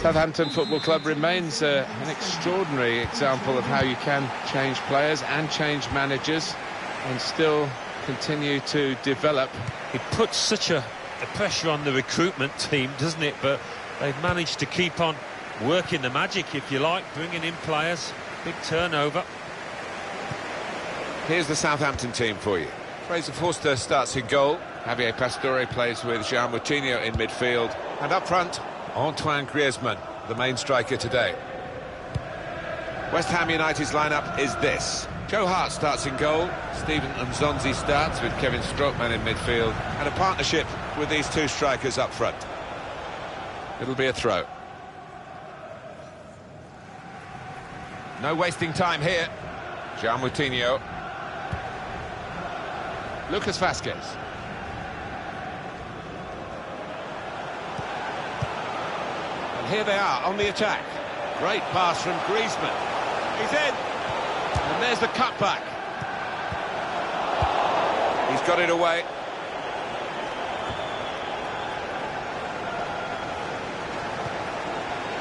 Southampton Football Club remains an extraordinary example of how you can change players and change managers and still continue to develop. It puts such a pressure on the recruitment team, doesn't it? But they've managed to keep on working the magic, if you like, bringing in players. Big turnover. Here's the Southampton team for you. Fraser Forster starts in goal. Javier Pastore plays with Jean Moutinho in midfield. And up front, Antoine Griezmann, the main striker today. West Ham United's lineup is this. Joe Hart starts in goal. Stephen Nzonzi starts with Kevin Strootman in midfield. And a partnership with these two strikers up front. It'll be a throw. No wasting time here. Jean Moutinho. Lucas Vazquez. And here they are on the attack. Great pass from Griezmann. He's in. And there's the cutback. He's got it away.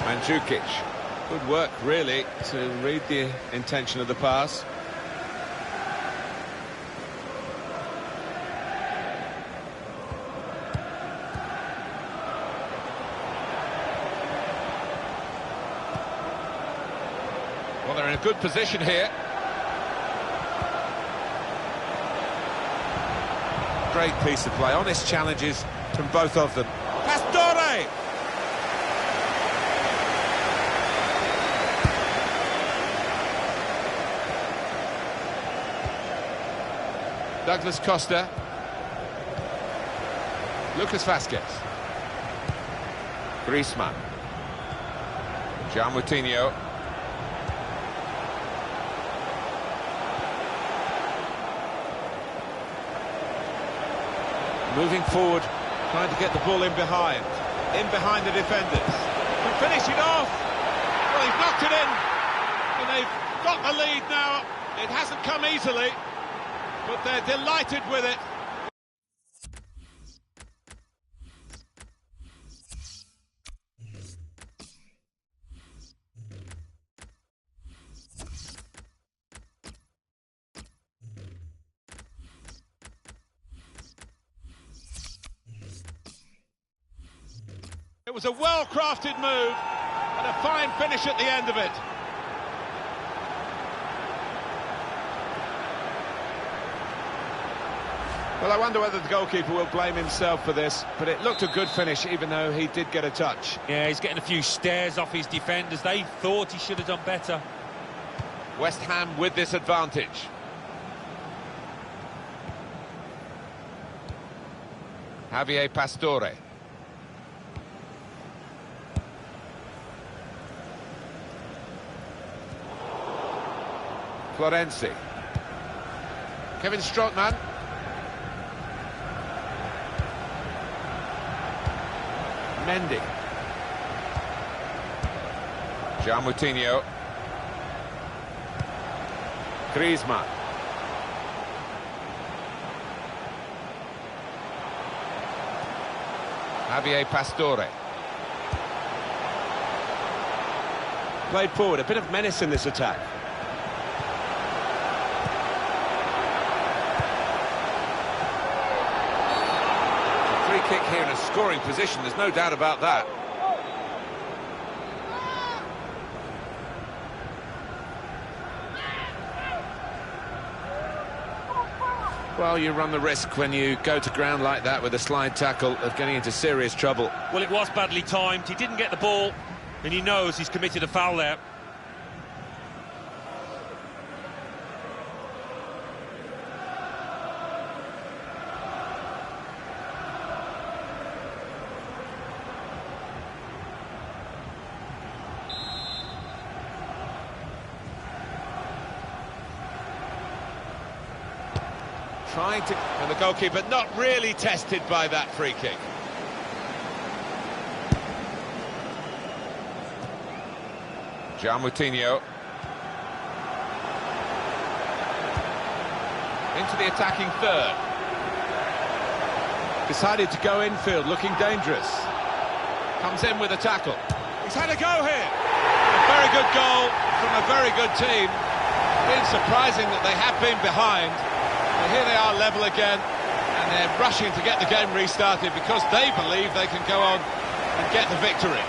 Mandzukic. Good work, really, to read the intention of the pass. Well, they're in a good position here. Great piece of play. Honest challenges from both of them. Pastore! Douglas Costa. Lucas Vazquez. Griezmann. Jean Moutinho. Moving forward, trying to get the ball in behind the defenders. And finish it off! Well, he's knocked it in, and they've got the lead now. It hasn't come easily, but they're delighted with it. It was a well-crafted move and a fine finish at the end of it. Well, I wonder whether the goalkeeper will blame himself for this, but it looked a good finish, even though he did get a touch. Yeah, he's getting a few stares off his defenders. They thought he should have done better. West Ham with this advantage. Javier Pastore. Florenzi. Kevin Strootman. Mendy. Jean Moutinho. Griezmann. Javier Pastore. Played forward, a bit of menace in this attack. Kick here in a scoring position, there's no doubt about that. Well, you run the risk when you go to ground like that with a slide tackle of getting into serious trouble. Well, it was badly timed. He didn't get the ball, and he knows he's committed a foul there. And the goalkeeper not really tested by that free kick. Jean Moutinho. Into the attacking third. Decided to go infield, looking dangerous. Comes in with a tackle. He's had a go here. A very good goal from a very good team. It's been surprising that they have been behind. But here they are level again, and they're rushing to get the game restarted because they believe they can go on and get the victory.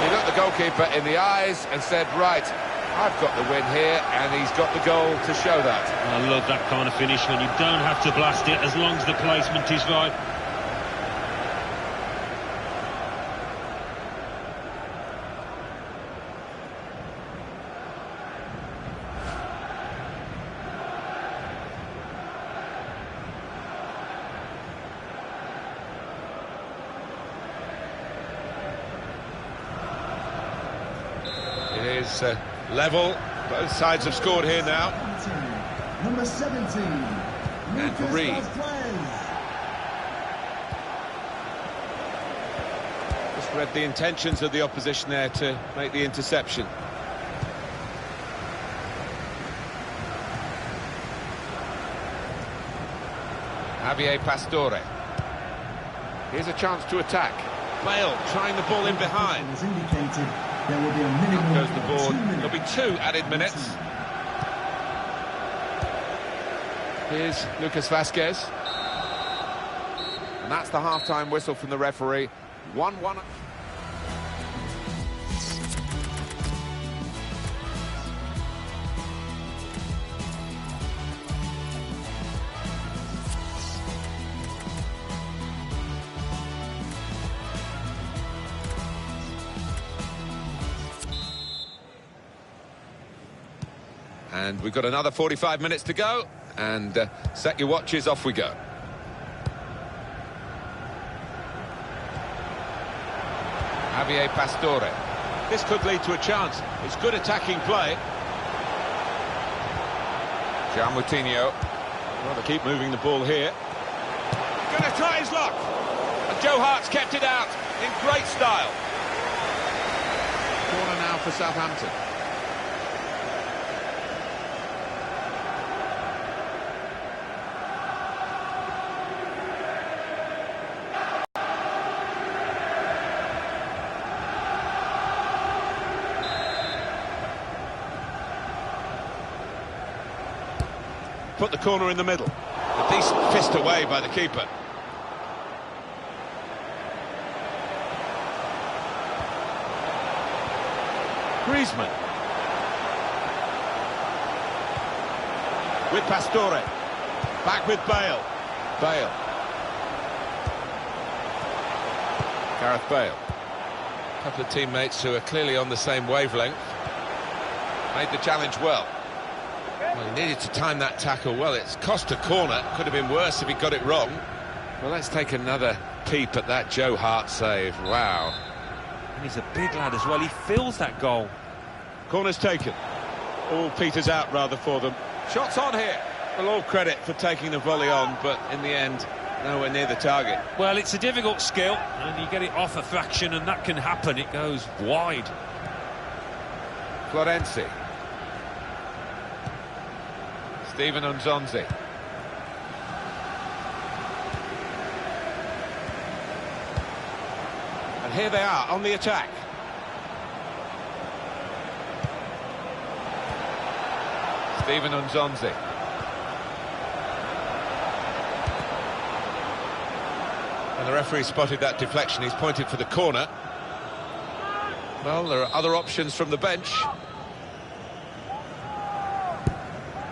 He looked the goalkeeper in the eyes and said, right, I've got the win here, and he's got the goal to show that. I love that kind of finish when you don't have to blast it as long as the placement is right. It is level. Both sides have scored here now. Number 17. And Reed. Just read the intentions of the opposition there to make the interception. Javier Pastore. Here's a chance to attack. Bale trying the ball in behind. As indicated, there will be a minimum Goes the of board. 2 minutes. There'll be 2 added minutes. Here's Lucas Vazquez. And that's the half-time whistle from the referee. 1-1. And we've got another 45 minutes to go. And set your watches, off we go. Javier Pastore. This could lead to a chance. It's good attacking play. Jean Moutinho. Well, they keep moving the ball here. Going to try his luck. And Joe Hart's kept it out in great style. Corner now for Southampton. Put the corner in the middle. A decent fist away by the keeper. Griezmann. With Pastore. Back with Bale. Bale. Gareth Bale. A couple of teammates who are clearly on the same wavelength. Made the challenge well. Well, he needed to time that tackle well. It's cost a corner. Could have been worse if he got it wrong. Well, let's take another peep at that Joe Hart save. Wow. And he's a big lad as well. He fills that goal. Corner's taken. All peters out, rather, for them. Shots on here. Well, all credit for taking the volley on, but in the end, nowhere near the target. Well, it's a difficult skill, and you get it off a fraction, and that can happen. It goes wide. Florenzi. Steven Nzonzi. And here they are on the attack. Steven Nzonzi. And the referee spotted that deflection. He's pointed for the corner. Well, there are other options from the bench.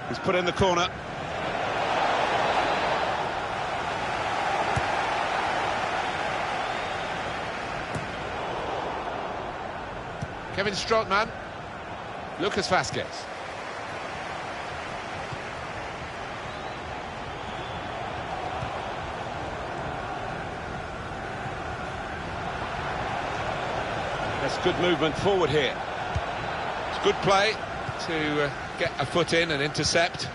He's put in the corner. Kevin Strootman. Lucas Vazquez. That's good movement forward here. It's good play to get a foot in and intercept.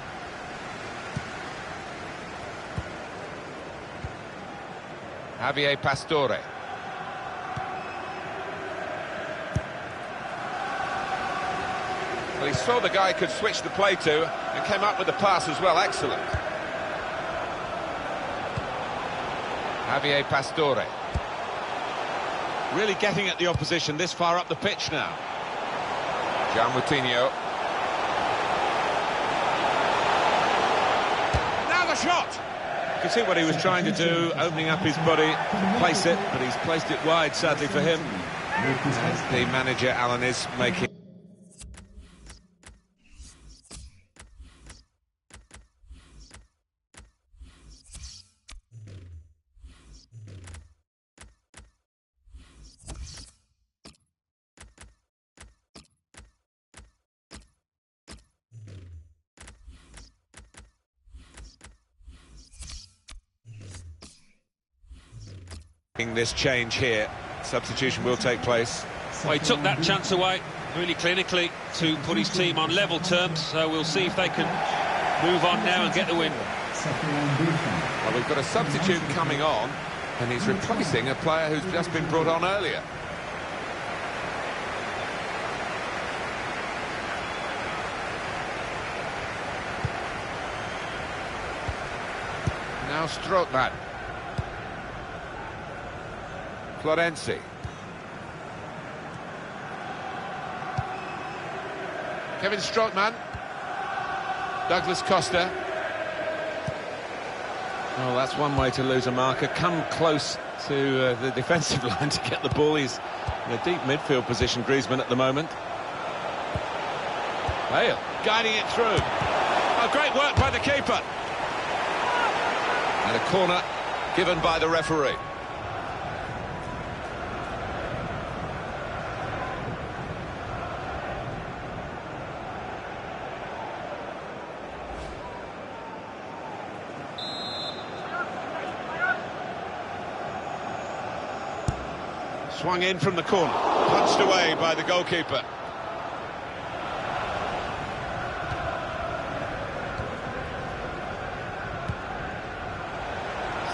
Javier Pastore. Well, he saw the guy could switch the play to and came up with the pass as well. Excellent. Javier Pastore. Really getting at the opposition this far up the pitch now. Moutinho. Now the shot! You can see what he was trying to do, opening up his body to place it, but he's placed it wide, sadly for him. And the manager, Alan, is making... this change here. Substitution will take place. Well, he took that chance away really clinically to put his team on level terms, so we'll see if they can move on now and get the win. Well, we've got a substitute coming on, and he's replacing a player who's just been brought on earlier. Now Strootman. Florenzi. Kevin Strootman. Douglas Costa. Oh, that's one way to lose a marker. Come close to the defensive line to get the ball. He's in a deep midfield position, Griezmann, at the moment. Bale guiding it through. Oh, great work by the keeper. And a corner given by the referee. Swung in from the corner, punched away by the goalkeeper.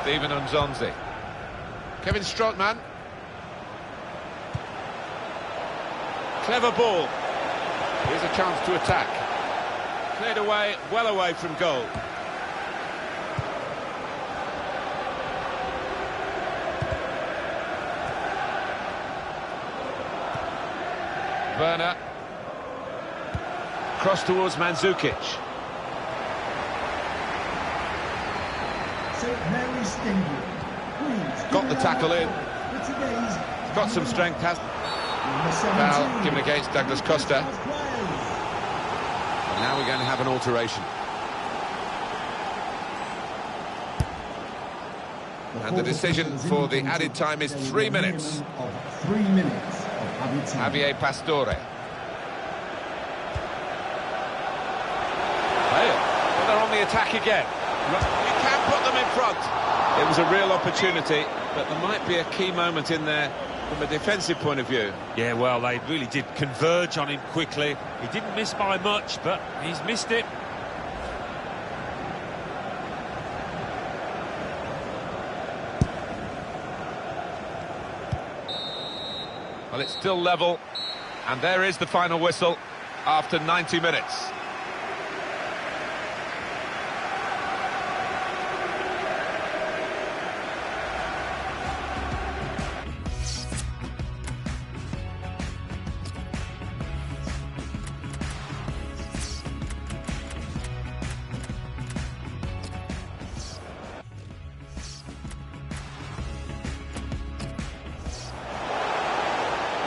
Steven Nzonzi. Kevin Strootman. Clever ball. Here's a chance to attack. Cleared away, well away from goal. Werner. Cross towards Mandzukic. Got the tackle in. Got some strength, has foul given against Douglas Costa. And now we're going to have an alteration. And the decision for the added time is 3 minutes. 3 minutes. Javier Pastore. Well, they're on the attack again. You can put them in front. It was a real opportunity, but there might be a key moment in there from a defensive point of view. Yeah, well, they really did converge on him quickly. He didn't miss by much, but he's missed it. Well, it's still level, and there is the final whistle after 90 minutes.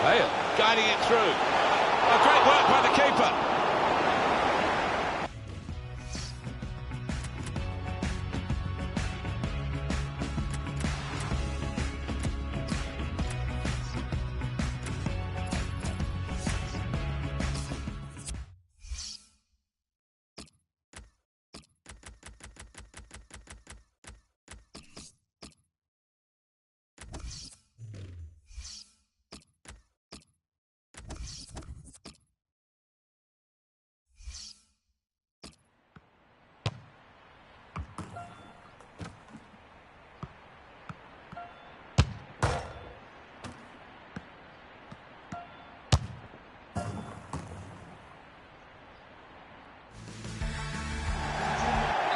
Bale guiding it through. A great work by the keeper.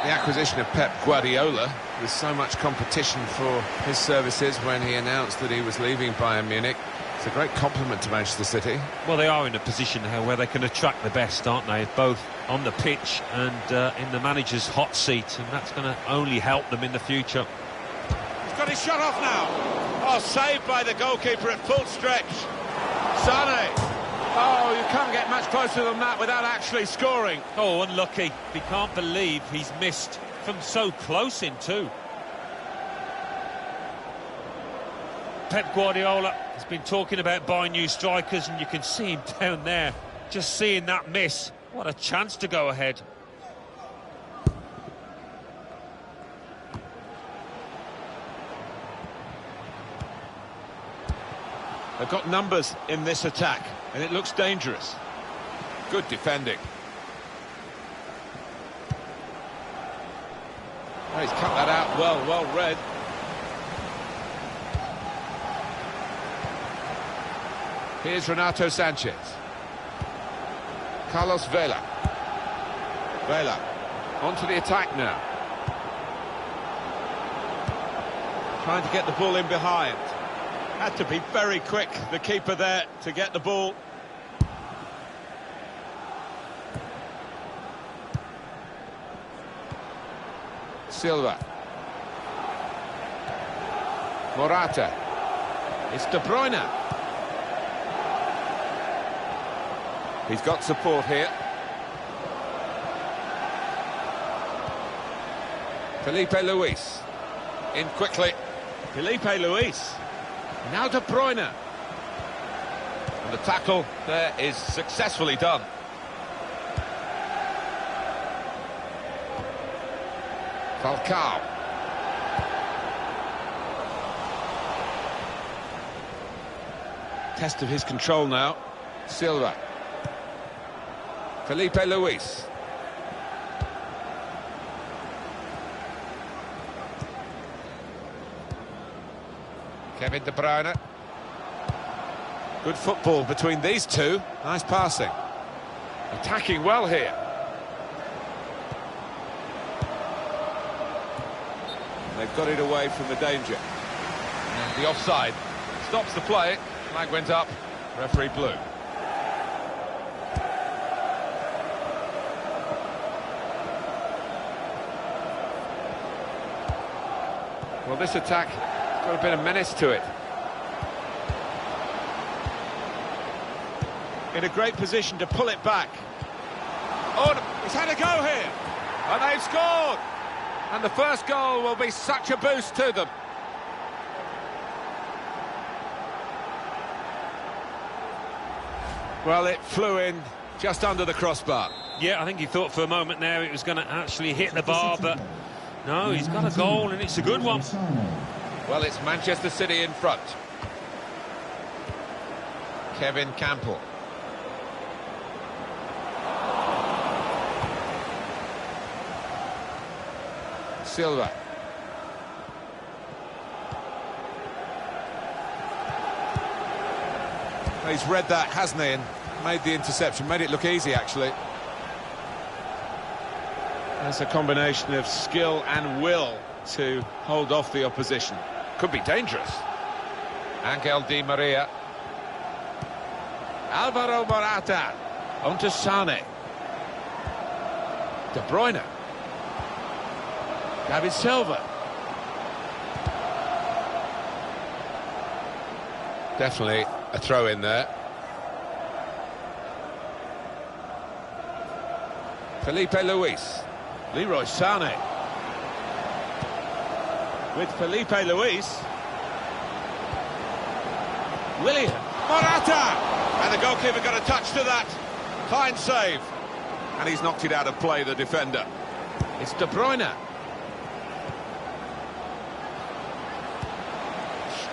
The acquisition of Pep Guardiola, with so much competition for his services when he announced that he was leaving Bayern Munich, It's a great compliment to Manchester City. Well, they are in a position now where they can attract the best, aren't they? Both on the pitch and in the manager's hot seat, and that's going to only help them in the future. He's got his shot off now. Oh, saved by the goalkeeper at full stretch. Sane. Oh, you can't get much closer than that without actually scoring. Oh, unlucky. He can't believe he's missed from so close in too. Pep Guardiola has been talking about buying new strikers, and you can see him down there, just seeing that miss. What a chance to go ahead. They've got numbers in this attack, and it looks dangerous. Good defending. Oh, he's cut that out well read. Here's Renato Sanchez. Carlos Vela. Vela onto the attack now. Trying to get the ball in behind. Had to be very quick, the keeper there, to get the ball. Silva. Morata. It's De Bruyne. He's got support here. Felipe Luis. In quickly. Felipe Luis. Now De Bruyne. And the tackle there is successfully done. Falcao. Test of his control now. Silva. Felipe Luis. Kevin De Bruyne. Good football between these two. Nice passing. Attacking well here. They've got it away from the danger. And the offside stops the play. Flag went up. Referee blew. Well, this attack has got a bit of menace to it. In a great position to pull it back. Oh, he's had a go here. And they've scored. And the first goal will be such a boost to them. Well, it flew in just under the crossbar. Yeah, I think he thought for a moment there it was going to actually hit the bar, but no, he's got a goal and it's a good one. Well, it's Manchester City in front. Kevin Campbell. Silva. He's read that, hasn't he, and made the interception. Made it look easy, actually. That's a combination of skill and will to hold off the opposition. Could be dangerous. Angel Di Maria. Alvaro Morata. Onto Sane. De Bruyne. David Silva. Definitely a throw in there. Felipe Luis. Leroy Sane. With Felipe Luis. William. Morata! And the goalkeeper got a touch to that. Fine save. And he's knocked it out of play, the defender. It's De Bruyne.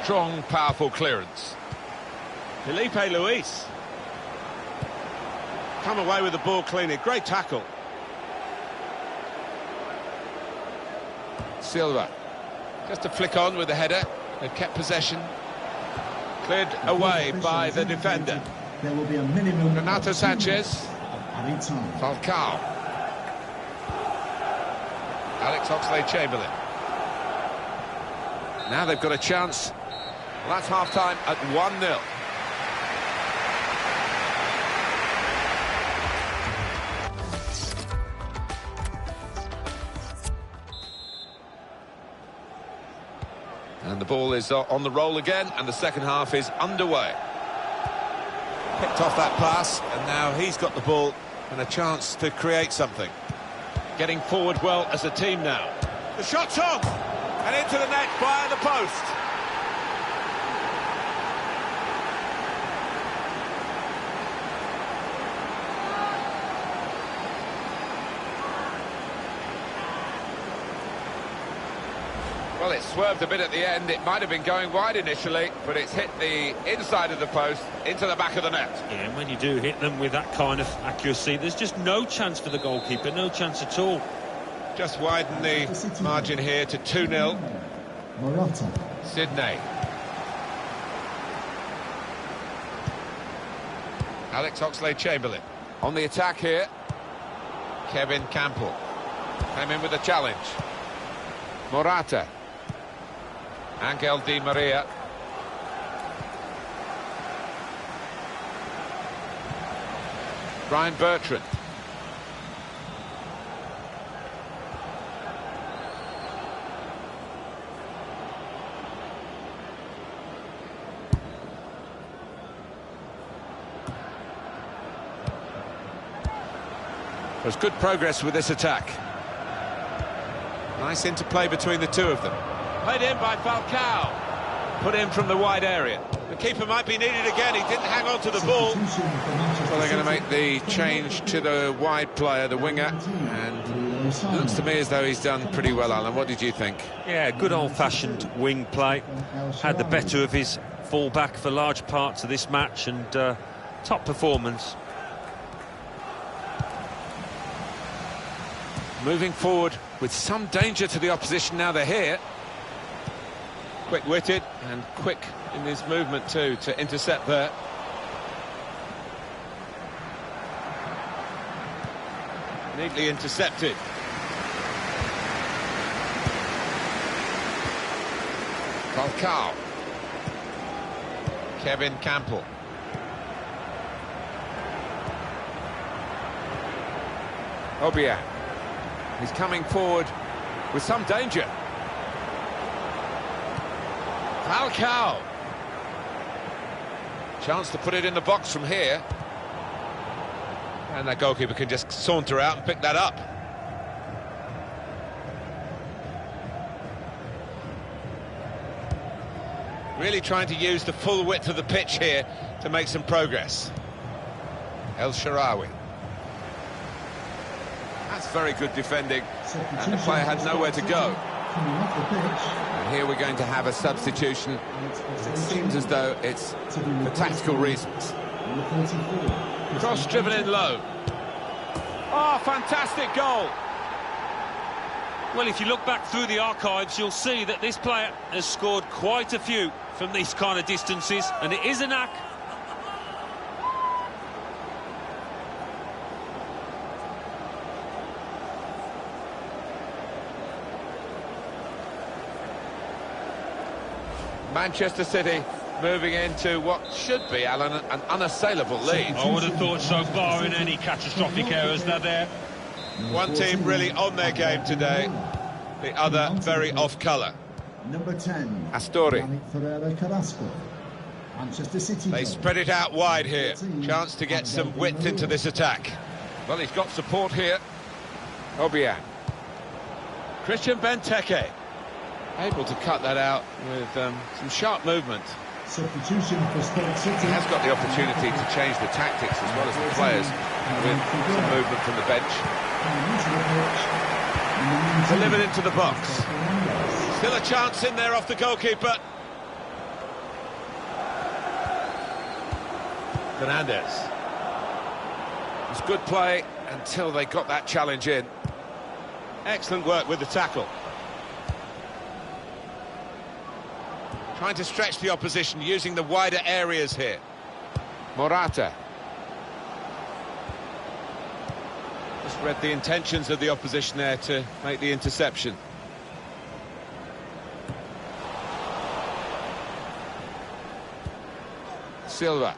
Strong, powerful clearance. Felipe Luis. Come away with the ball cleanly. Great tackle. Silva. Just a flick on with the header. They've kept possession. Cleared away by the defender. There will be a minimum. Renato Sanchez. Falcao. Alex Oxlade-Chamberlain. Now they've got a chance. Well, that's half-time at 1-0. And the ball is on the roll again, and the second half is underway. Picked off that pass, and now he's got the ball and a chance to create something. Getting forward well as a team now. The shot's on, and into the net via the post. Well, it swerved a bit at the end. It might have been going wide initially, but it's hit the inside of the post into the back of the net. Yeah, and when you do hit them with that kind of accuracy, there's just no chance for the goalkeeper, no chance at all. Just widen the margin here to 2-0. Morata. Sydney. Alex Oxlade-Chamberlain. On the attack here. Kevin Campbell. Came in with a challenge. Morata. Angel Di Maria. Ryan Bertrand. There's good progress with this attack. Nice interplay between the two of them. Played in by Falcao. Put in from the wide area. The keeper might be needed again. He didn't hang on to the ball. Well, they're going to make the change to the wide player, the winger, and it looks to me as though he's done pretty well, Alan. What did you think? Yeah, good old-fashioned wing play. Had the better of his full-back for large parts of this match, and top performance. Moving forward with some danger to the opposition now they're here. Quick-witted and quick in his movement too to intercept there. Neatly intercepted. Falcao. Kevin Campbell. Obiang. He's coming forward with some danger. Falcao. Chance to put it in the box from here. And that goalkeeper can just saunter out and pick that up. Really trying to use the full width of the pitch here to make some progress. El Shaarawy. That's very good defending, and the player had nowhere to go. And here we're going to have a substitution. It seems as though it's for tactical reasons. Cross driven in low. Oh, fantastic goal! Well, if you look back through the archives, you'll see that this player has scored quite a few from these kind of distances, and it is a knack. Manchester City moving into what should be, Alan, an unassailable lead. I would have thought so, barring any catastrophic errors that there. One team really on their game today, the other very off colour. Number 10. Astori. Manchester City. They spread it out wide here. Chance to get some width into this attack. Well, he's got support here. Obiang. Christian Benteke. Able to cut that out with some sharp movement. Substitution for Stoke City. He has got the opportunity to change the tactics as well as the players with some movement from the bench. Delivered into the box. Still a chance in there off the goalkeeper. Fernandez. It's good play until they got that challenge in. Excellent work with the tackle. Trying to stretch the opposition using the wider areas here. Morata. Just read the intentions of the opposition there to make the interception. Silva.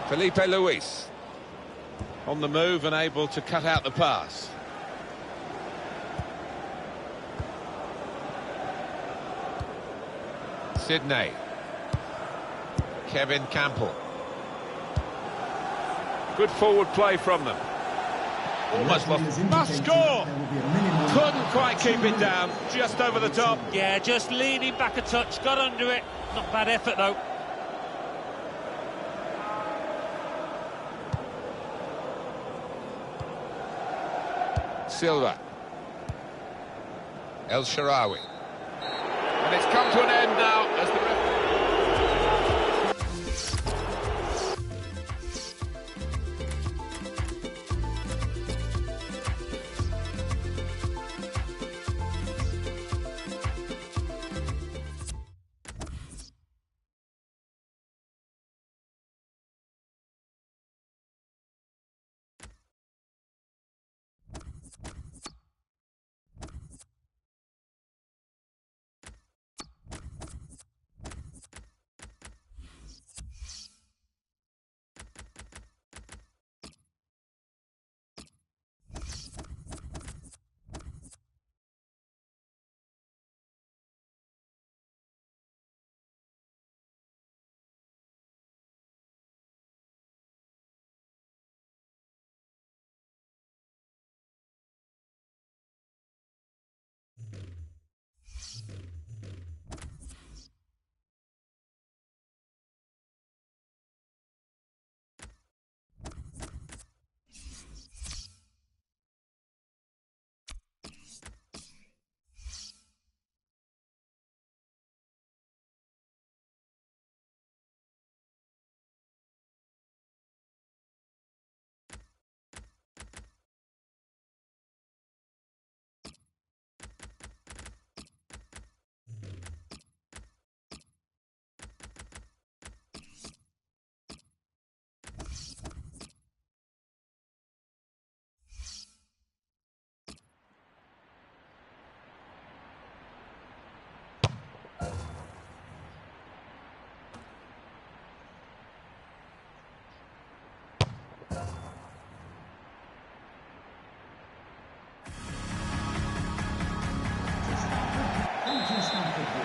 Felipe Luis. On the move and able to cut out the pass. Sydney. Kevin Campbell. Good forward play from them. Almost lost. Must score! Couldn't quite keep it down, just over the top. Yeah, just leaning back a touch, got under it. Not bad effort, though. Silva. El Shaarawy. And it's come to an end now as the referee...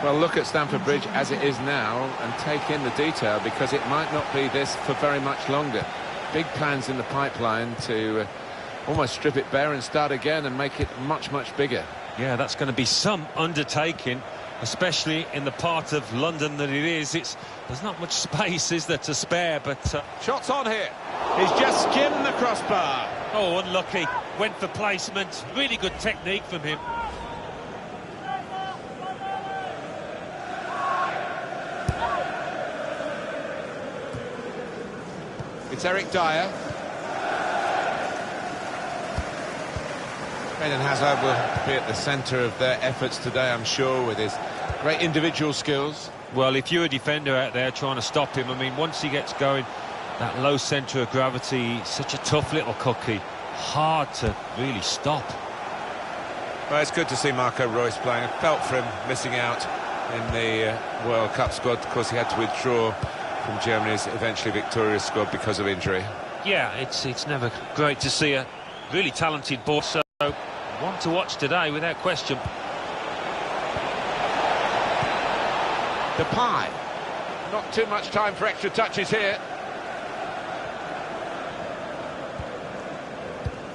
Well, look at Stamford Bridge as it is now and take in the detail, because it might not be this for very much longer. Big plans in the pipeline to almost strip it bare and start again and make it much, much bigger. Yeah, that's going to be some undertaking, especially in the part of London that it is. There's not much space, is there, to spare, but... Shots on here. He's just skimmed the crossbar. Oh, unlucky. Went for placement. Really good technique from him. It's Eric Dyer. Eden Hazard will be at the centre of their efforts today, I'm sure, with his great individual skills. Well, if you're a defender out there trying to stop him, I mean, once he gets going, that low centre of gravity, such a tough little cookie, hard to really stop. Well, it's good to see Marco Reus playing. I felt for him missing out in the World Cup squad. Of course, he had to withdraw from Germany's eventually victorious squad because of injury. Yeah, it's never great to see a really talented ball, so one to watch today without question. Depay. Not too much time for extra touches here.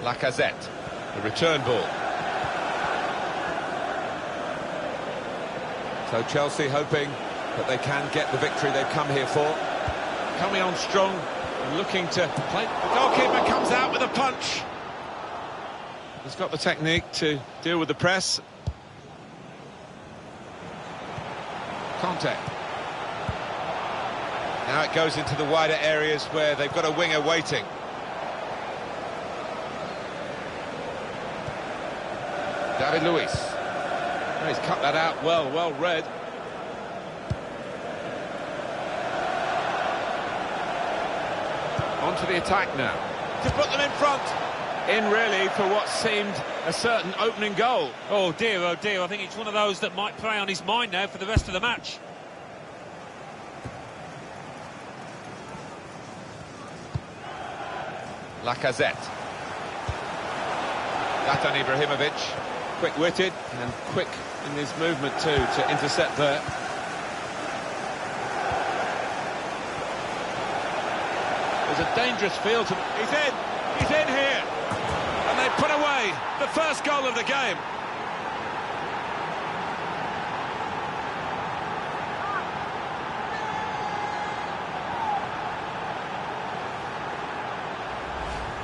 Lacazette. The return ball. So Chelsea hoping that they can get the victory they've come here for. Coming on strong, looking to play. The goalkeeper comes out with a punch. He's got the technique to deal with the press. Conte. Now it goes into the wider areas where they've got a winger waiting. David Luiz. Oh, he's cut that out well read. On to the attack now. To put them in front. In really for what seemed a certain opening goal. Oh dear, I think it's one of those that might play on his mind now for the rest of the match. Lacazette. Zlatan Ibrahimovic, quick-witted and quick in his movement too to intercept there. There's a dangerous feel to... He's in here! And they put away the first goal of the game.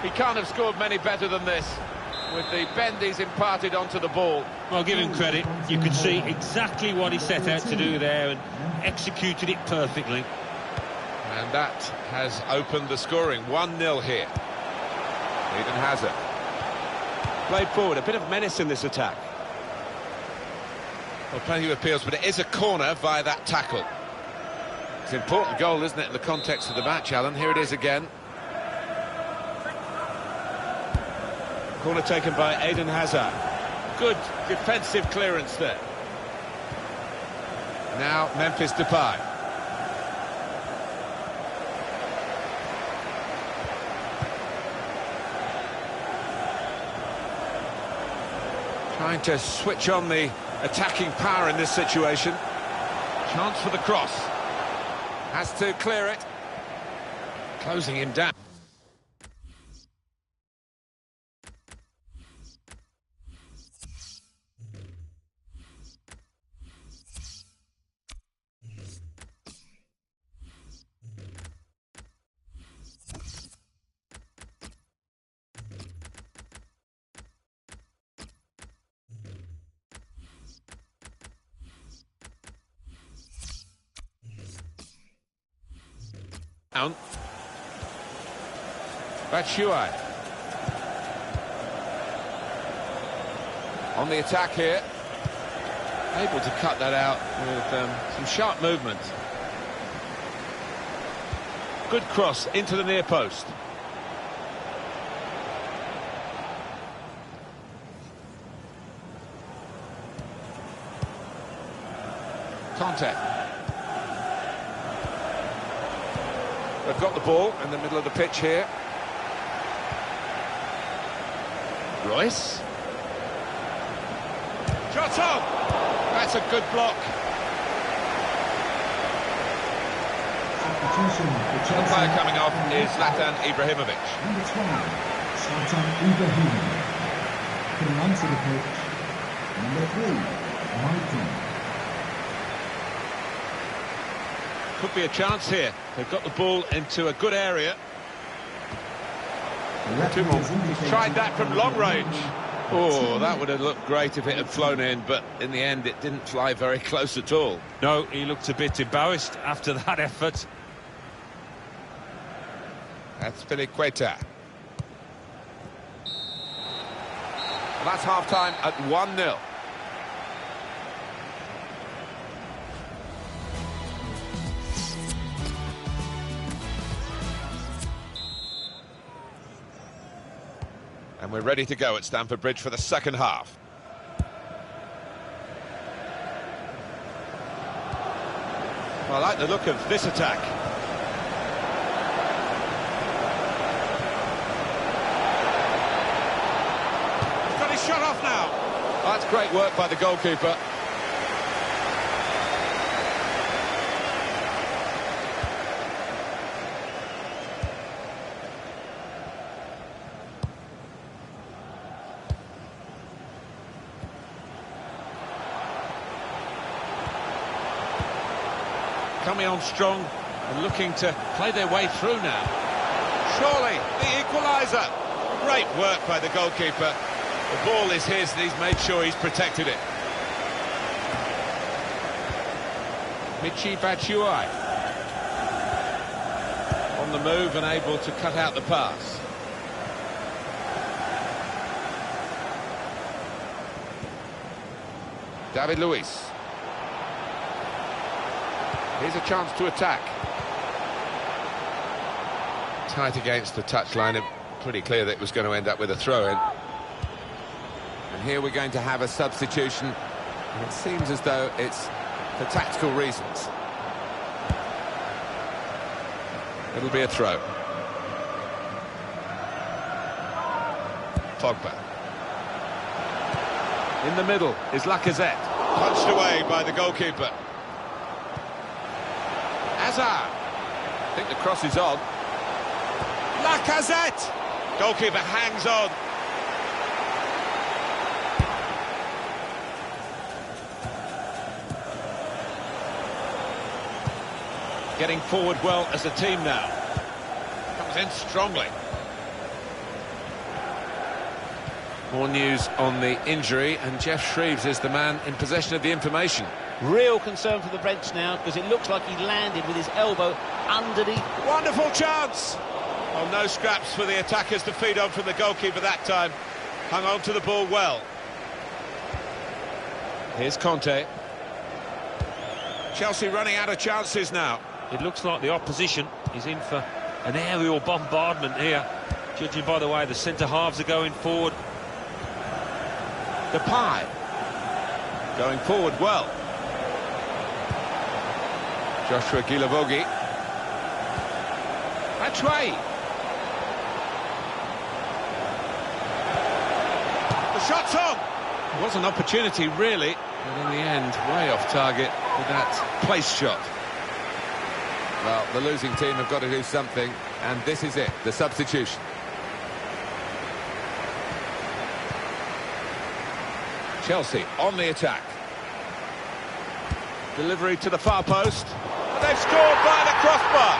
He can't have scored many better than this, with the bend he's imparted onto the ball. Well, give him credit. You could see exactly what he set out to do there and executed it perfectly. And that has opened the scoring. 1-0 here. Eden Hazard. Played forward, a bit of menace in this attack. Well, plenty of appeals, but it is a corner via that tackle. It's an important goal, isn't it, in the context of the match, Alan? Here it is again. Corner taken by Eden Hazard. Good defensive clearance there. Now Memphis Depay. Trying to switch on the attacking power in this situation. Chance for the cross. Has to clear it. Closing him down. Batshuayi on the attack here, able to cut that out with some sharp movement. Good cross into the near post. Conte. They've got the ball in the middle of the pitch here. Royce. Shot on! That's a good block. The player coming off is Zlatan Ibrahimovic. Number 12, Zlatan Ibrahimovic. Coming onto the pitch, number 3, Michael. Could be a chance here. They've got the ball into a good area. He's tried that from long range. Oh, that would have looked great if it had flown in, but in the end it didn't fly very close at all. No, he looked a bit embarrassed after that effort. That's Piliqueta. That's half-time at 1-0. And we're ready to go at Stamford Bridge for the second half. Well, I like the look of this attack. He's got his shot off now. That's great work by the goalkeeper. Coming on strong and looking to play their way through now. Surely the equaliser. Great work by the goalkeeper. The ball is his and he's made sure he's protected it. Michy Batshuayi on the move and able to cut out the pass. David Luiz. Here's a chance to attack. Tight against the touchline, and pretty clear that it was going to end up with a throw-in. And here we're going to have a substitution, and it seems as though it's for tactical reasons. It'll be a throw. Pogba. In the middle is Lacazette. Punched away by the goalkeeper. Hazard. I think the cross is on. Lacazette! Goalkeeper hangs on. Getting forward well as a team now. Comes in strongly. More news on the injury, and Jeff Shreves is the man in possession of the information. Real concern for the bench now, because it looks like he landed with his elbow underneath. Wonderful chance! Oh, no scraps for the attackers to feed on from the goalkeeper that time. Hung on to the ball well. Here's Conte. Chelsea running out of chances now. It looks like the opposition is in for an aerial bombardment here, judging by the way the centre-halves are going forward. Depay. Going forward well. Joshua Guilavogui. Maçlari. The shot's on! It was an opportunity, really, but in the end, way off target with that place shot. Well, the losing team have got to do something, and this is it, the substitution. Chelsea on the attack. Delivery to the far post. And they've scored by the crossbar.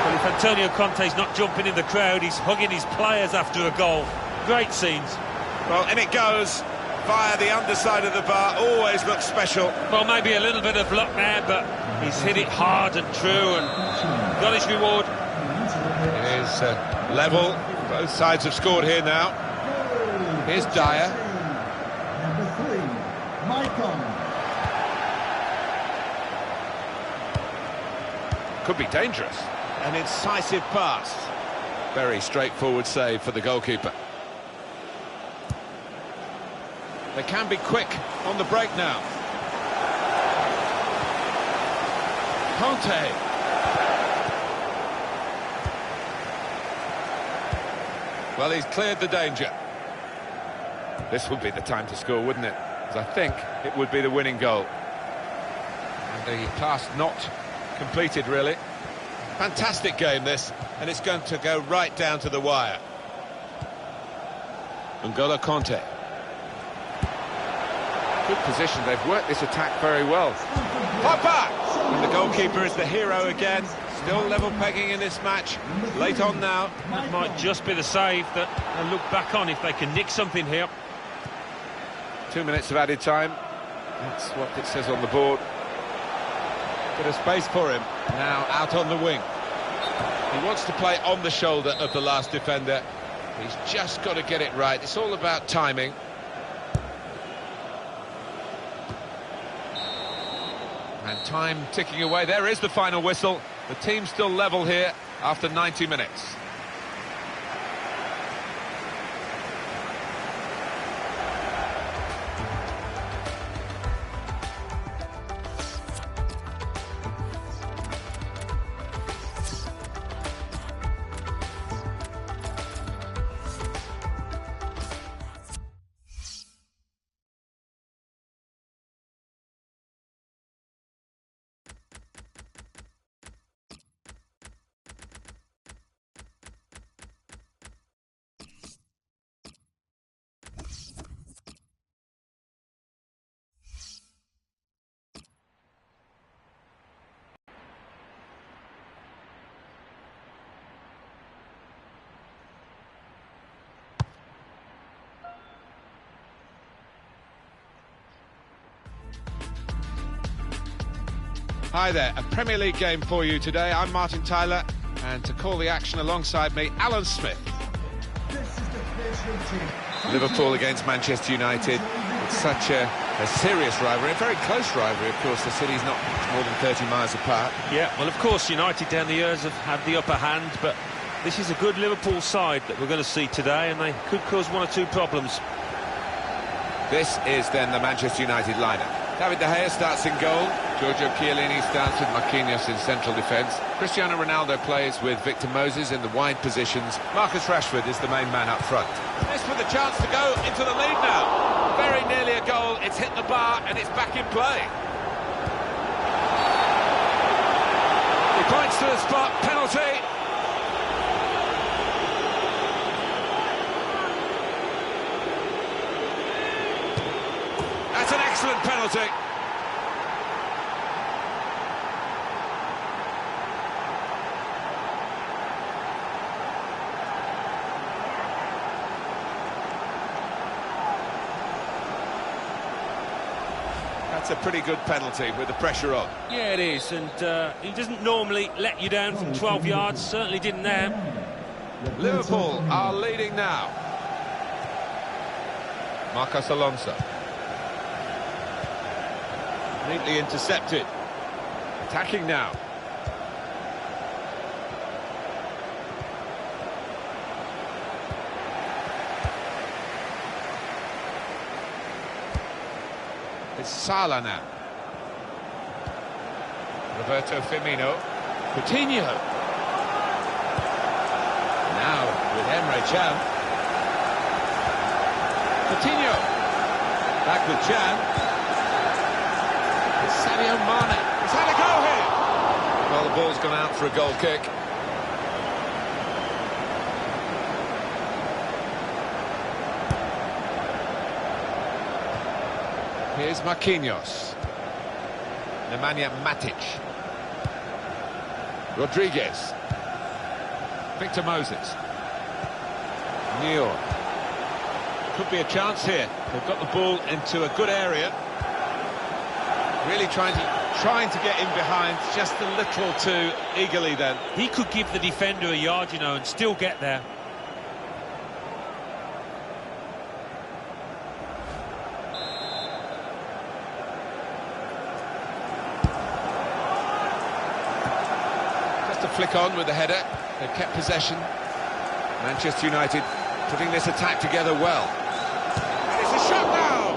Well, if Antonio Conte's not jumping in the crowd, he's hugging his players after a goal. Great scenes. Well, in it goes, via the underside of the bar, always looks special. Well, maybe a little bit of luck there, but he's hit it hard and true and got his reward. It is level, both sides have scored here now. Here's Dyer. Number 3, Maicon. Could be dangerous. An incisive pass. Very straightforward save for the goalkeeper. They can be quick on the break now. Conte. Well, he's cleared the danger. This would be the time to score, wouldn't it? Because I think it would be the winning goal. And the pass not completed, really. Fantastic game, this, and it's going to go right down to the wire. N'Golo Conte. Good position, they've worked this attack very well. Papa! And the goalkeeper is the hero again. Still level pegging in this match. Late on now. That might just be the save that they'll look back on if they can nick something here. 2 minutes of added time. That's what it says on the board. Bit of space for him. Now out on the wing. He wants to play on the shoulder of the last defender. He's just got to get it right. It's all about timing. And time ticking away. There is the final whistle. The team's still level here after 90 minutes. Hi there, a Premier League game for you today. I'm Martin Tyler, and to call the action alongside me, Alan Smith. Liverpool against Manchester United. It's such a serious rivalry, a very close rivalry, of course. The city's not much more than 30 miles apart. Yeah, well, of course, United down the years have had the upper hand, but this is a good Liverpool side that we're going to see today, and they could cause one or two problems. This is then the Manchester United lineup. David De Gea starts in goal. Giorgio Chiellini starts with Marquinhos in central defence. Cristiano Ronaldo plays with Victor Moses in the wide positions. Marcus Rashford is the main man up front. This with a chance to go into the lead now. Very nearly a goal. It's hit the bar and it's back in play. He points to the spot. Penalty. That's an excellent penalty. That's a pretty good penalty with the pressure on. Yeah, it is, and he doesn't normally let you down from 12 yards, certainly didn't there. Liverpool are leading now. Marcos Alonso. Neatly intercepted. Attacking now. It's Salah now. Roberto Firmino. Coutinho. Now with Emre Can. Coutinho. Back with Can. It's Sadio Mane. He's had a go here. Well, the ball's gone out for a goal kick. Here's Marquinhos. Nemanja Matic. Rodriguez. Victor Moses. Neal. Could be a chance here. They've got the ball into a good area. Really trying to get in behind just a little too eagerly then. He could give the defender a yard, you know, and still get there. To flick on with the header. They've kept possession. Manchester United putting this attack together well. And it's a shot now!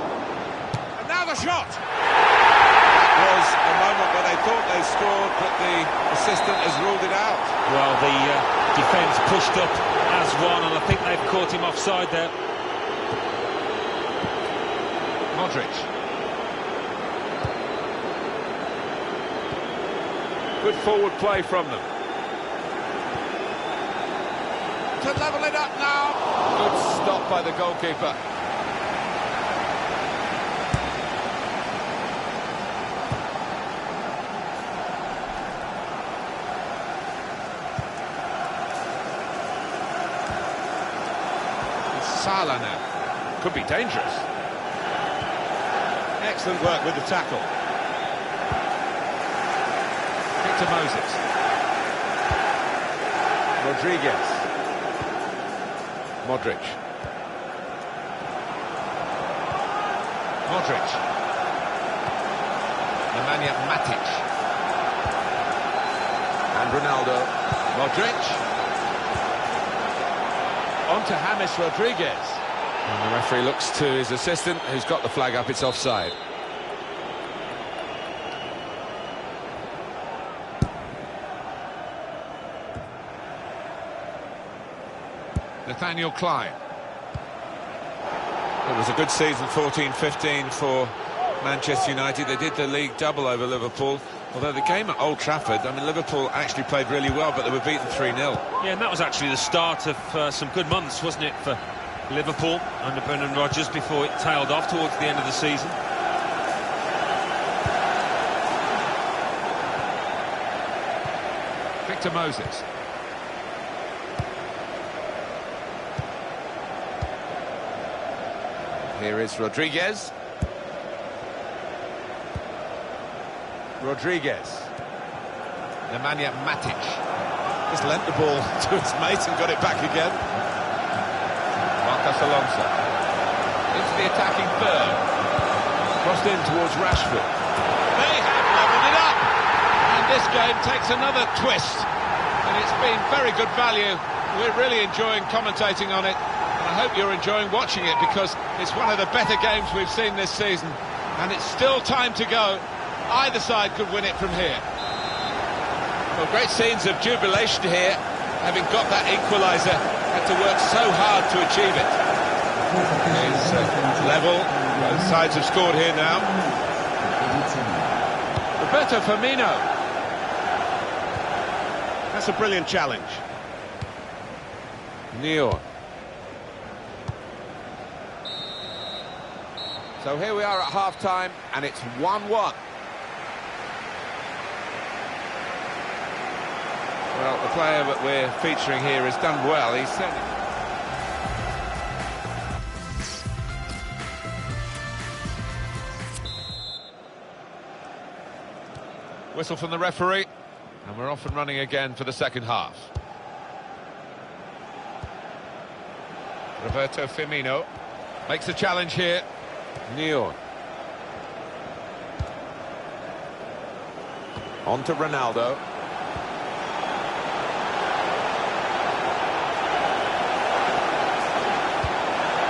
And now the shot! That was a moment where they thought they scored, but the assistant has ruled it out. Well, the defence pushed up as one, and I think they've caught him offside there. Modric. Good forward play from them. To level it up now. Good stop by the goalkeeper. It's Salah now. Could be dangerous. Excellent work with the tackle. Victor Moses. Rodriguez. Modric. Nemanja Matic. And Ronaldo. Modric. On to James Rodriguez. And the referee looks to his assistant, who's got the flag up. It's offside. Nathaniel Klein. It was a good season, 14-15 for Manchester United. They did the league double over Liverpool, although the game at Old Trafford, I mean, Liverpool actually played really well, but they were beaten 3-0. Yeah, and that was actually the start of some good months, wasn't it, for Liverpool under Brendan Rodgers before it tailed off towards the end of the season. Victor Moses. Here is Rodriguez. Nemanja Matic. Just lent the ball to his mate and got it back again. Marcos Alonso. Into the attacking third. Crossed in towards Rashford. They have levelled it up! And this game takes another twist. And it's been very good value. We're really enjoying commentating on it. And I hope you're enjoying watching it, because it's one of the better games we've seen this season. And it's still time to go. Either side could win it from here. Well, great scenes of jubilation here, having got that equaliser. Had to work so hard to achieve it. It's level. Both sides have scored here now. Roberto Firmino. That's a brilliant challenge. Neil. So here we are at half-time, and it's 1-1. Well, the player that we're featuring here has done well. He's certainly... Whistle from the referee, and we're off and running again for the second half. Roberto Firmino makes a challenge here. Neil. On to Ronaldo.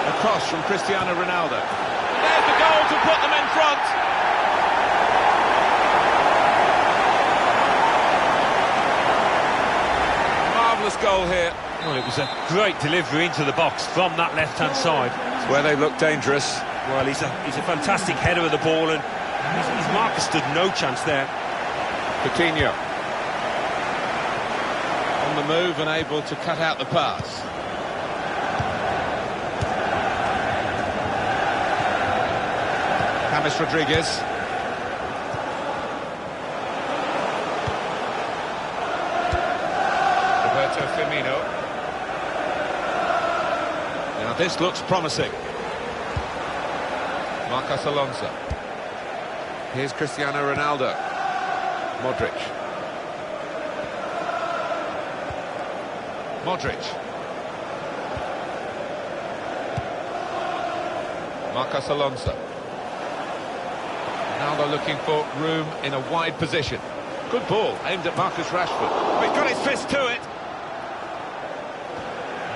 A cross from Cristiano Ronaldo. There's the goal to put them in front. Marvellous goal here. Well, it was a great delivery into the box from that left-hand side. It's where they look dangerous. Well, he's a fantastic header of the ball, and his marker stood no chance there. Coutinho. On the move and able to cut out the pass. James Rodriguez. Roberto Firmino. Now this looks promising. Marcos Alonso. Here's Cristiano Ronaldo. Modric. Modric. Marcos Alonso. Ronaldo looking for room in a wide position. Good ball, aimed at Marcus Rashford. Oh, he's got his fist to it.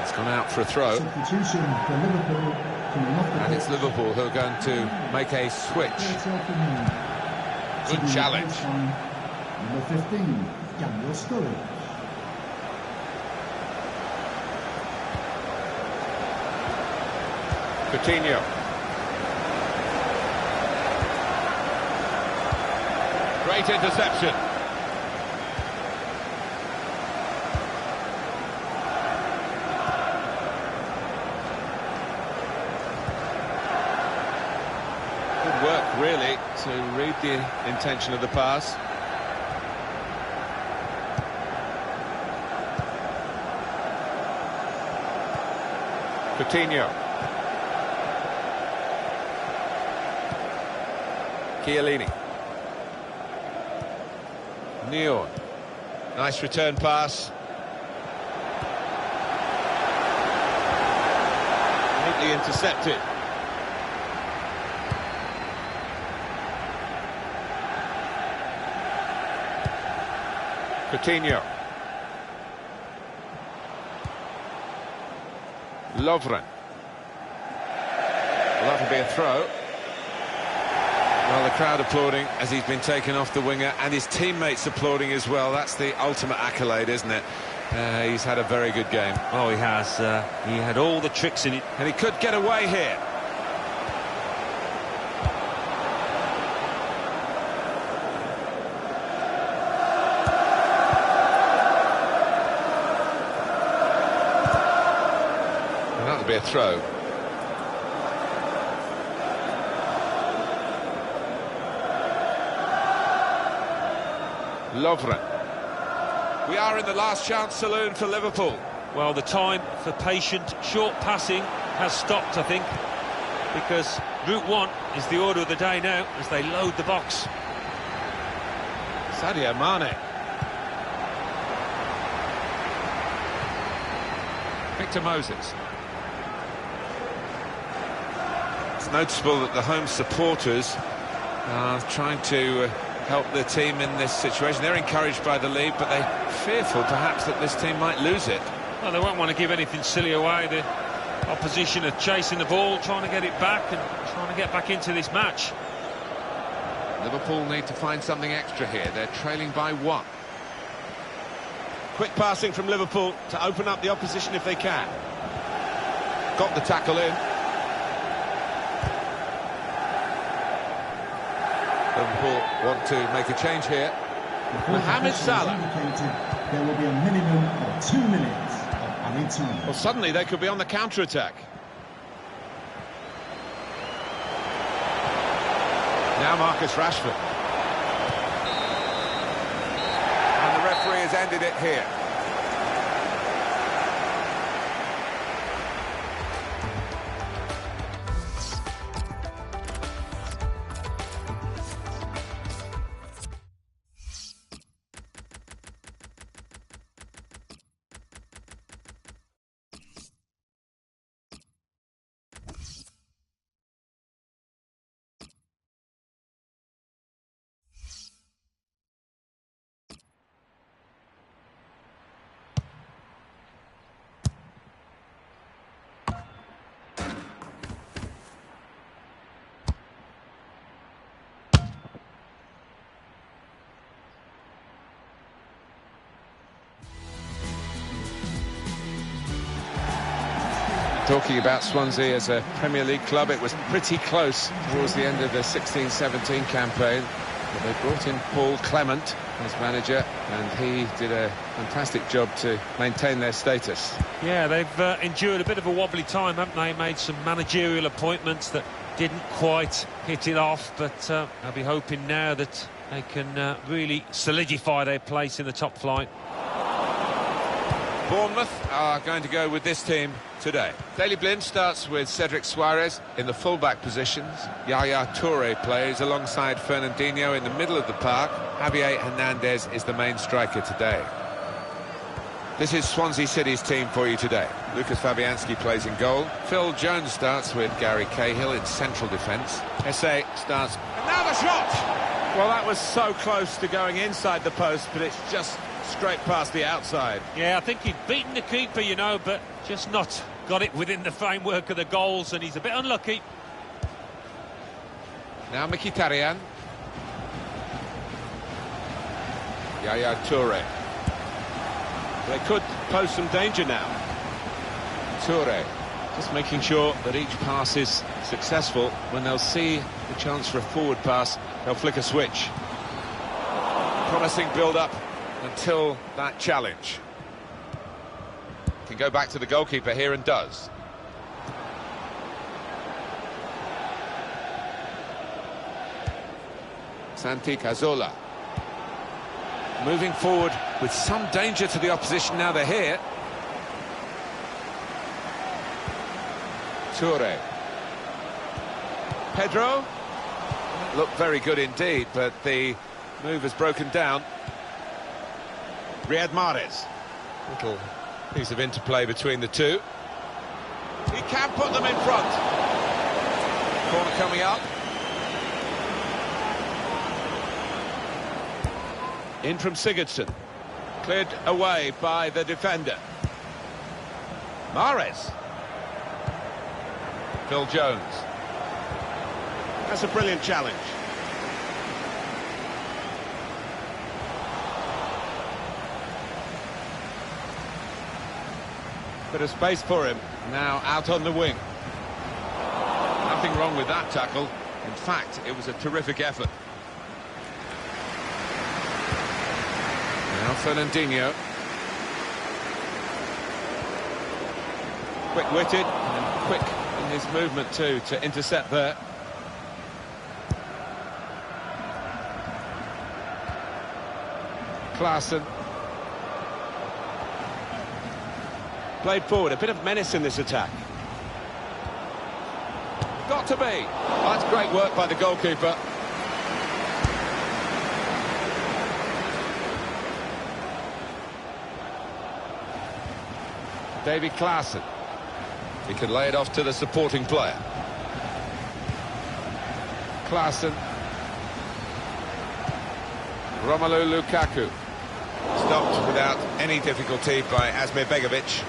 It's gone out for a throw. Substitution for Liverpool coming off the And it's pitch. Liverpool who are going to make a switch. Good challenge. Number 15, Daniel Sturridge. Coutinho. Great interception. Good work, really, to read the intention of the pass. Coutinho. Chiellini. Neil. Nice return pass. Neatly intercepted. Coutinho. Lovren. Well, that'll be a throw. Well, the crowd applauding as he's been taken off the winger, and his teammates applauding as well. That's the ultimate accolade, isn't it? He's had a very good game. Oh, he has. He had all the tricks in it. And he could get away here. And that'll be a throw. Lovren. We are in the last chance saloon for Liverpool. Well, the time for patient, short passing has stopped, I think, because route one is the order of the day now as they load the box. Sadio Mane. Victor Moses. It's noticeable that the home supporters are trying to help their team in this situation. They're encouraged by the lead, but they're fearful perhaps that this team might lose it. Well, they won't want to give anything silly away. The opposition are chasing the ball, trying to get it back and trying to get back into this match. Liverpool need to find something extra here. They're trailing by 1. Quick passing from Liverpool to open up the opposition if they can. Got the tackle in. Liverpool want to make a change here. Mohamed Salah. There will be a minimum of 2 minutes of added time. Well, suddenly they could be on the counter-attack. Now Marcus Rashford. And the referee has ended it here. Talking about Swansea as a Premier League club, it was pretty close towards the end of the 16-17 campaign. But they brought in Paul Clement as manager, and he did a fantastic job to maintain their status. Yeah, they've endured a bit of a wobbly time, haven't they? Made some managerial appointments that didn't quite hit it off, but I'll be hoping now that they can really solidify their place in the top flight. Bournemouth are going to go with this team today. Daily Blind starts with Cedric Suarez in the full-back positions. Yaya Toure plays alongside Fernandinho in the middle of the park. Javier Hernandez is the main striker today. This is Swansea City's team for you today. Lucas Fabianski plays in goal. Phil Jones starts with Gary Cahill in central defence. Esse starts... And now the shot! Well, that was so close to going inside the post, but it's just straight past the outside. Yeah, I think he'd beaten the keeper, you know, but just not got it within the framework of the goals, and he's a bit unlucky. Now Mkhitaryan. Yaya Toure. They could pose some danger now. Toure just making sure that each pass is successful. When they'll see the chance for a forward pass, they'll flick a switch. Promising build-up until that challenge. Can go back to the goalkeeper here and does. Santi Cazorla. Moving forward with some danger to the opposition now they're here. Toure. Pedro. Looked very good indeed, but the move has broken down. Riyad Mahrez. Little piece of interplay between the two. He can put them in front. Corner coming up. In from Sigurdsson. Cleared away by the defender. Mahrez. Phil Jones. That's a brilliant challenge. Bit of space for him. Now out on the wing. Nothing wrong with that tackle. In fact, it was a terrific effort. Now Fernandinho. Quick-witted and quick in his movement too to intercept there. Klaassen. Played forward, a bit of menace in this attack. Got to be. That's great work by the goalkeeper. David Klaassen. He can lay it off to the supporting player. Klaassen. Romelu Lukaku. Stopped without any difficulty by Asmir Begovic.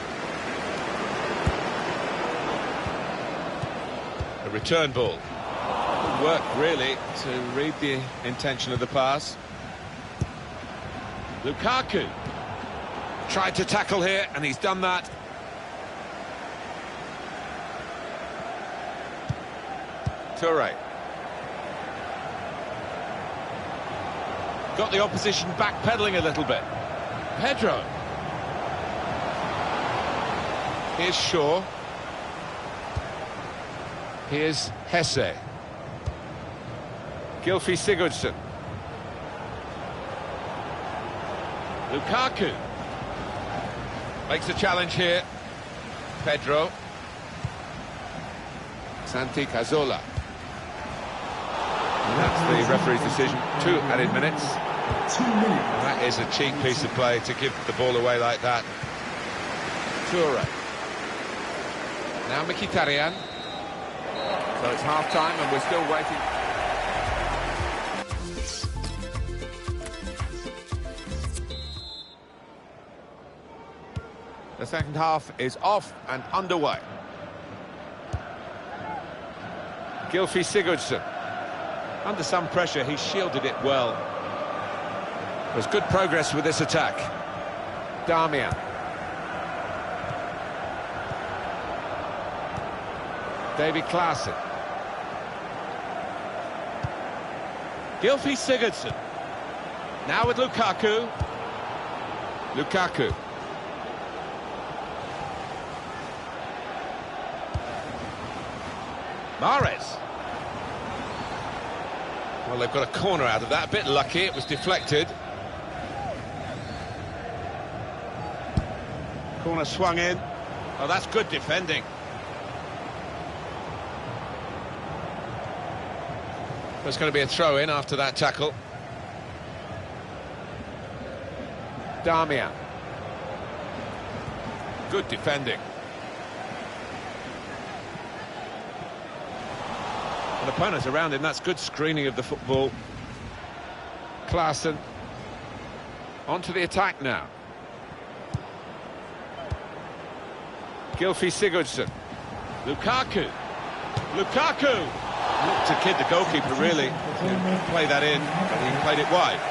A return ball. Good work, really, to read the intention of the pass. Lukaku. Tried to tackle here, and he's done that. Toure. got the opposition backpedaling a little bit. Pedro. Here's Shaw. Here's Hesse. Gylfi Sigurdsson. Lukaku. Makes a challenge here. Pedro. Santi Cazorla. And that's the referee's decision. 2 added minutes. 2 minutes. That is a cheap piece of play to give the ball away like that. Toure. Now Mkhitaryan. So it's half-time and we're still waiting. The second half is off and underway. Gylfi Sigurdsson. Under some pressure, he shielded it well. There's good progress with this attack. Damian. David Klaassen. Gylfi Sigurdsson. Now with Lukaku. Lukaku. Mahrez. Well, they've got a corner out of that. A bit lucky, it was deflected. Corner swung in. Oh, that's good defending. There's going to be a throw-in after that tackle. Damian. Good defending. And opponents around him, that's good screening of the football. Klaassen. On to the attack now. Gylfi Sigurdsson. Lukaku. Lukaku! Looked to kid the goalkeeper, really. Play that in, but he played it wide.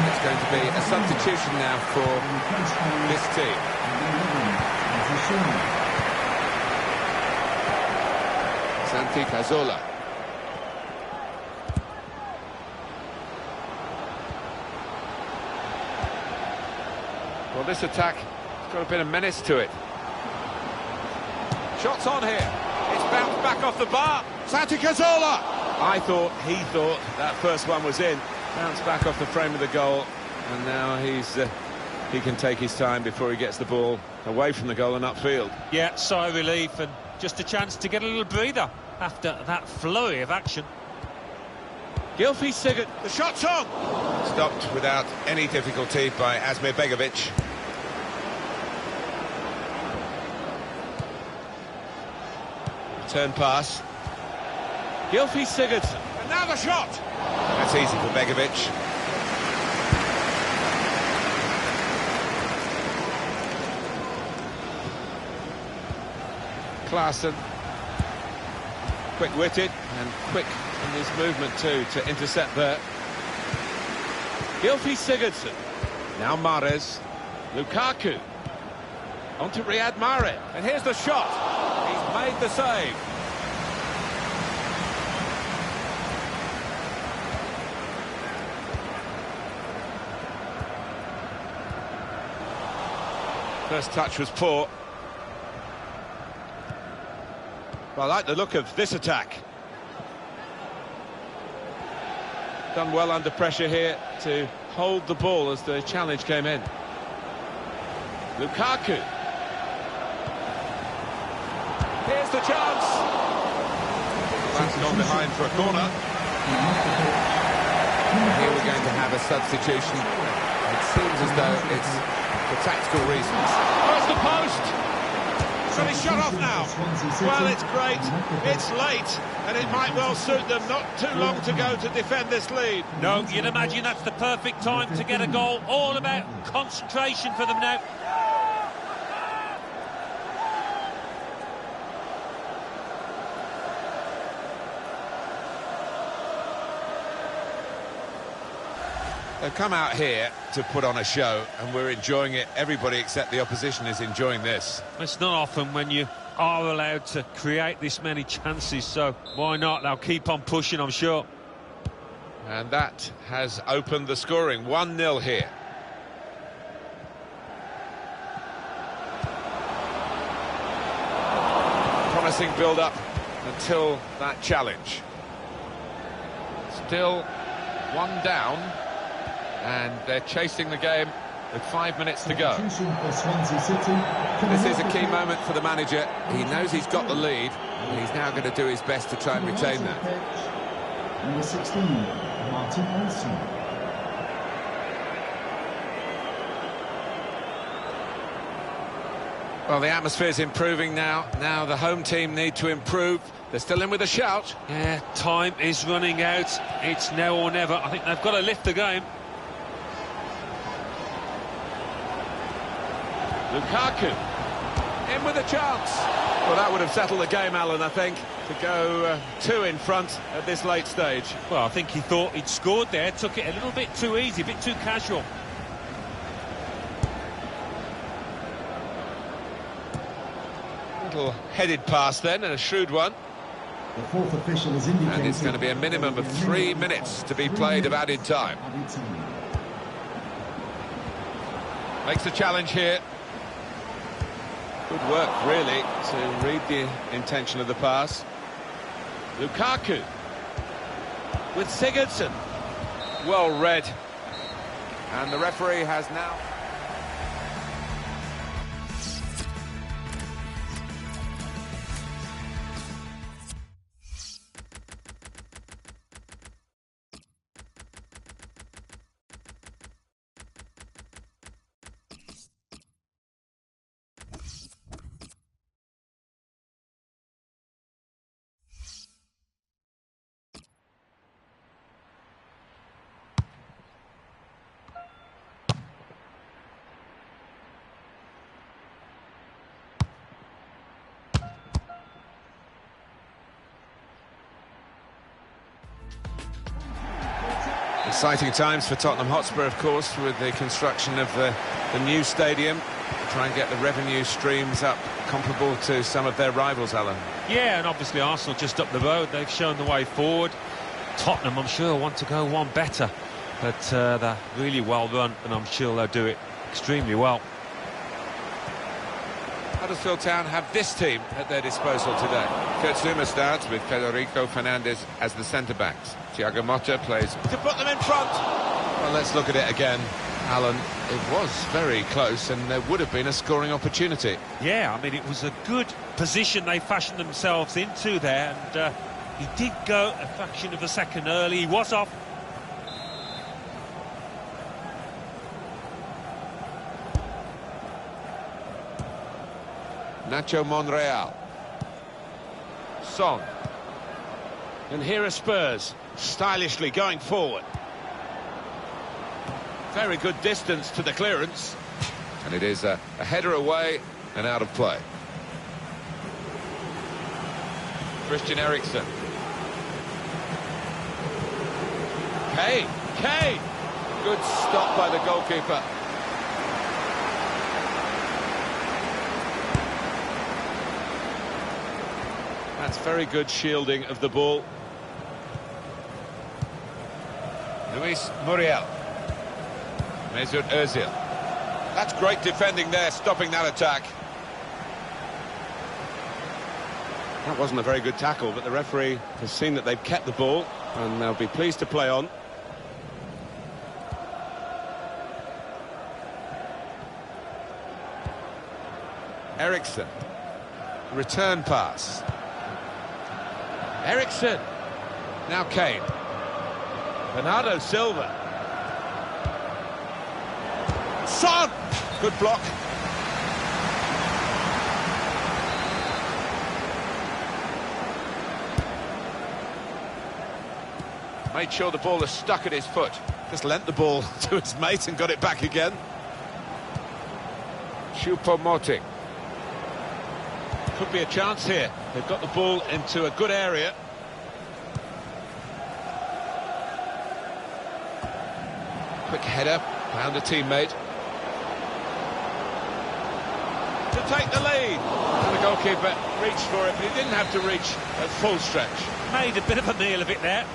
It's going to be a substitution now for this team. Santi Cazorla. Well, this attack has got a bit of menace to it. Shots on here. It's bounced back off the bar. Santi Cazorla! He thought that first one was in. Bounced back off the frame of the goal. And now he can take his time before he gets the ball away from the goal and upfield. Yeah, sigh of relief and just a chance to get a little breather after that flurry of action. Gylfi Sigurdsson, the shot's on! Stopped without any difficulty by Asmir Begovic. Turn pass. Gylfi Sigurdsson, and now the shot! That's easy for Begovic. Klaassen. Quick-witted and quick in his movement too to intercept there. Gylfi Sigurdsson. Now Mahrez. Lukaku. On to Riyad Mahrez. And here's the shot. He's made the save. First touch was poor. Well, I like the look of this attack. Done well under pressure here to hold the ball as the challenge came in. Lukaku. Here's the chance. That's gone behind for a corner. Here we're going to have a substitution. It seems as though it's for tactical reasons. Where's the post? So he's shut off now. Well, it's great. It's late, and it might well suit them. Not too long to go to defend this lead. No, you'd imagine that's the perfect time to get a goal. All about concentration for them now. They've come out here to put on a show, and we're enjoying it. Everybody except the opposition is enjoying this. It's not often when you are allowed to create this many chances, so why not? They'll keep on pushing, I'm sure. And that has opened the scoring. 1-0 here. Promising build-up until that challenge. Still one down, and they're chasing the game with 5 minutes to go. This is a key moment for the manager. He knows he's got the lead, and he's now going to do his best to try and retain that. Number 16, Martin Olsen. Well, the atmosphere's improving now. Now the home team need to improve. They're still in with a shout. Yeah, time is running out. It's now or never. I think they've got to lift the game. Lukaku in with a chance. Well, that would have settled the game, Alan, I think, to go 2 in front at this late stage. Well, I think he thought he'd scored there, took it a little bit too easy, a bit too casual. Little headed pass then, and a shrewd one. The fourth official has indicated... And it's going to be a minimum of 3 minutes to be played of added time. Makes the challenge here. Good work, really, to read the intention of the pass. Lukaku with Sigurdsson. Well read. And the referee has now... Exciting times for Tottenham Hotspur, of course, with the construction of the new stadium. Try and get the revenue streams up comparable to some of their rivals, Alan. Yeah, and obviously Arsenal just up the road. They've shown the way forward. Tottenham, I'm sure, want to go one better. But they're really well run, and I'm sure they'll do it extremely well. Huddersfield Town have this team at their disposal today. Kurt Zouma starts with Federico Fernandez as the centre-backs. Thiago Motta plays to put them in front. Well, let's look at it again, Alan. It was very close, and there would have been a scoring opportunity. Yeah, I mean, it was a good position they fashioned themselves into there, and he did go a fraction of a second early. He was off. Nacho Monreal. Son. And here are Spurs, stylishly going forward. Very good distance to the clearance. And it is a header away and out of play. Christian Eriksen. Kane. Good stop by the goalkeeper. That's very good shielding of the ball. Luis Muriel. Mesut Özil. That's great defending there, stopping that attack. That wasn't a very good tackle, but the referee has seen that they've kept the ball, and they'll be pleased to play on. Eriksen. Return pass. Eriksen. Now Kane. Bernardo Silva. Son! Good block. Made sure the ball is stuck at his foot. Just lent the ball to his mate and got it back again. Choupo-Moting. Could be a chance here. They've got the ball into a good area. Quick header, found a teammate. To take the lead. And the goalkeeper reached for it, but he didn't have to reach at full stretch. Made a bit of a meal of it there.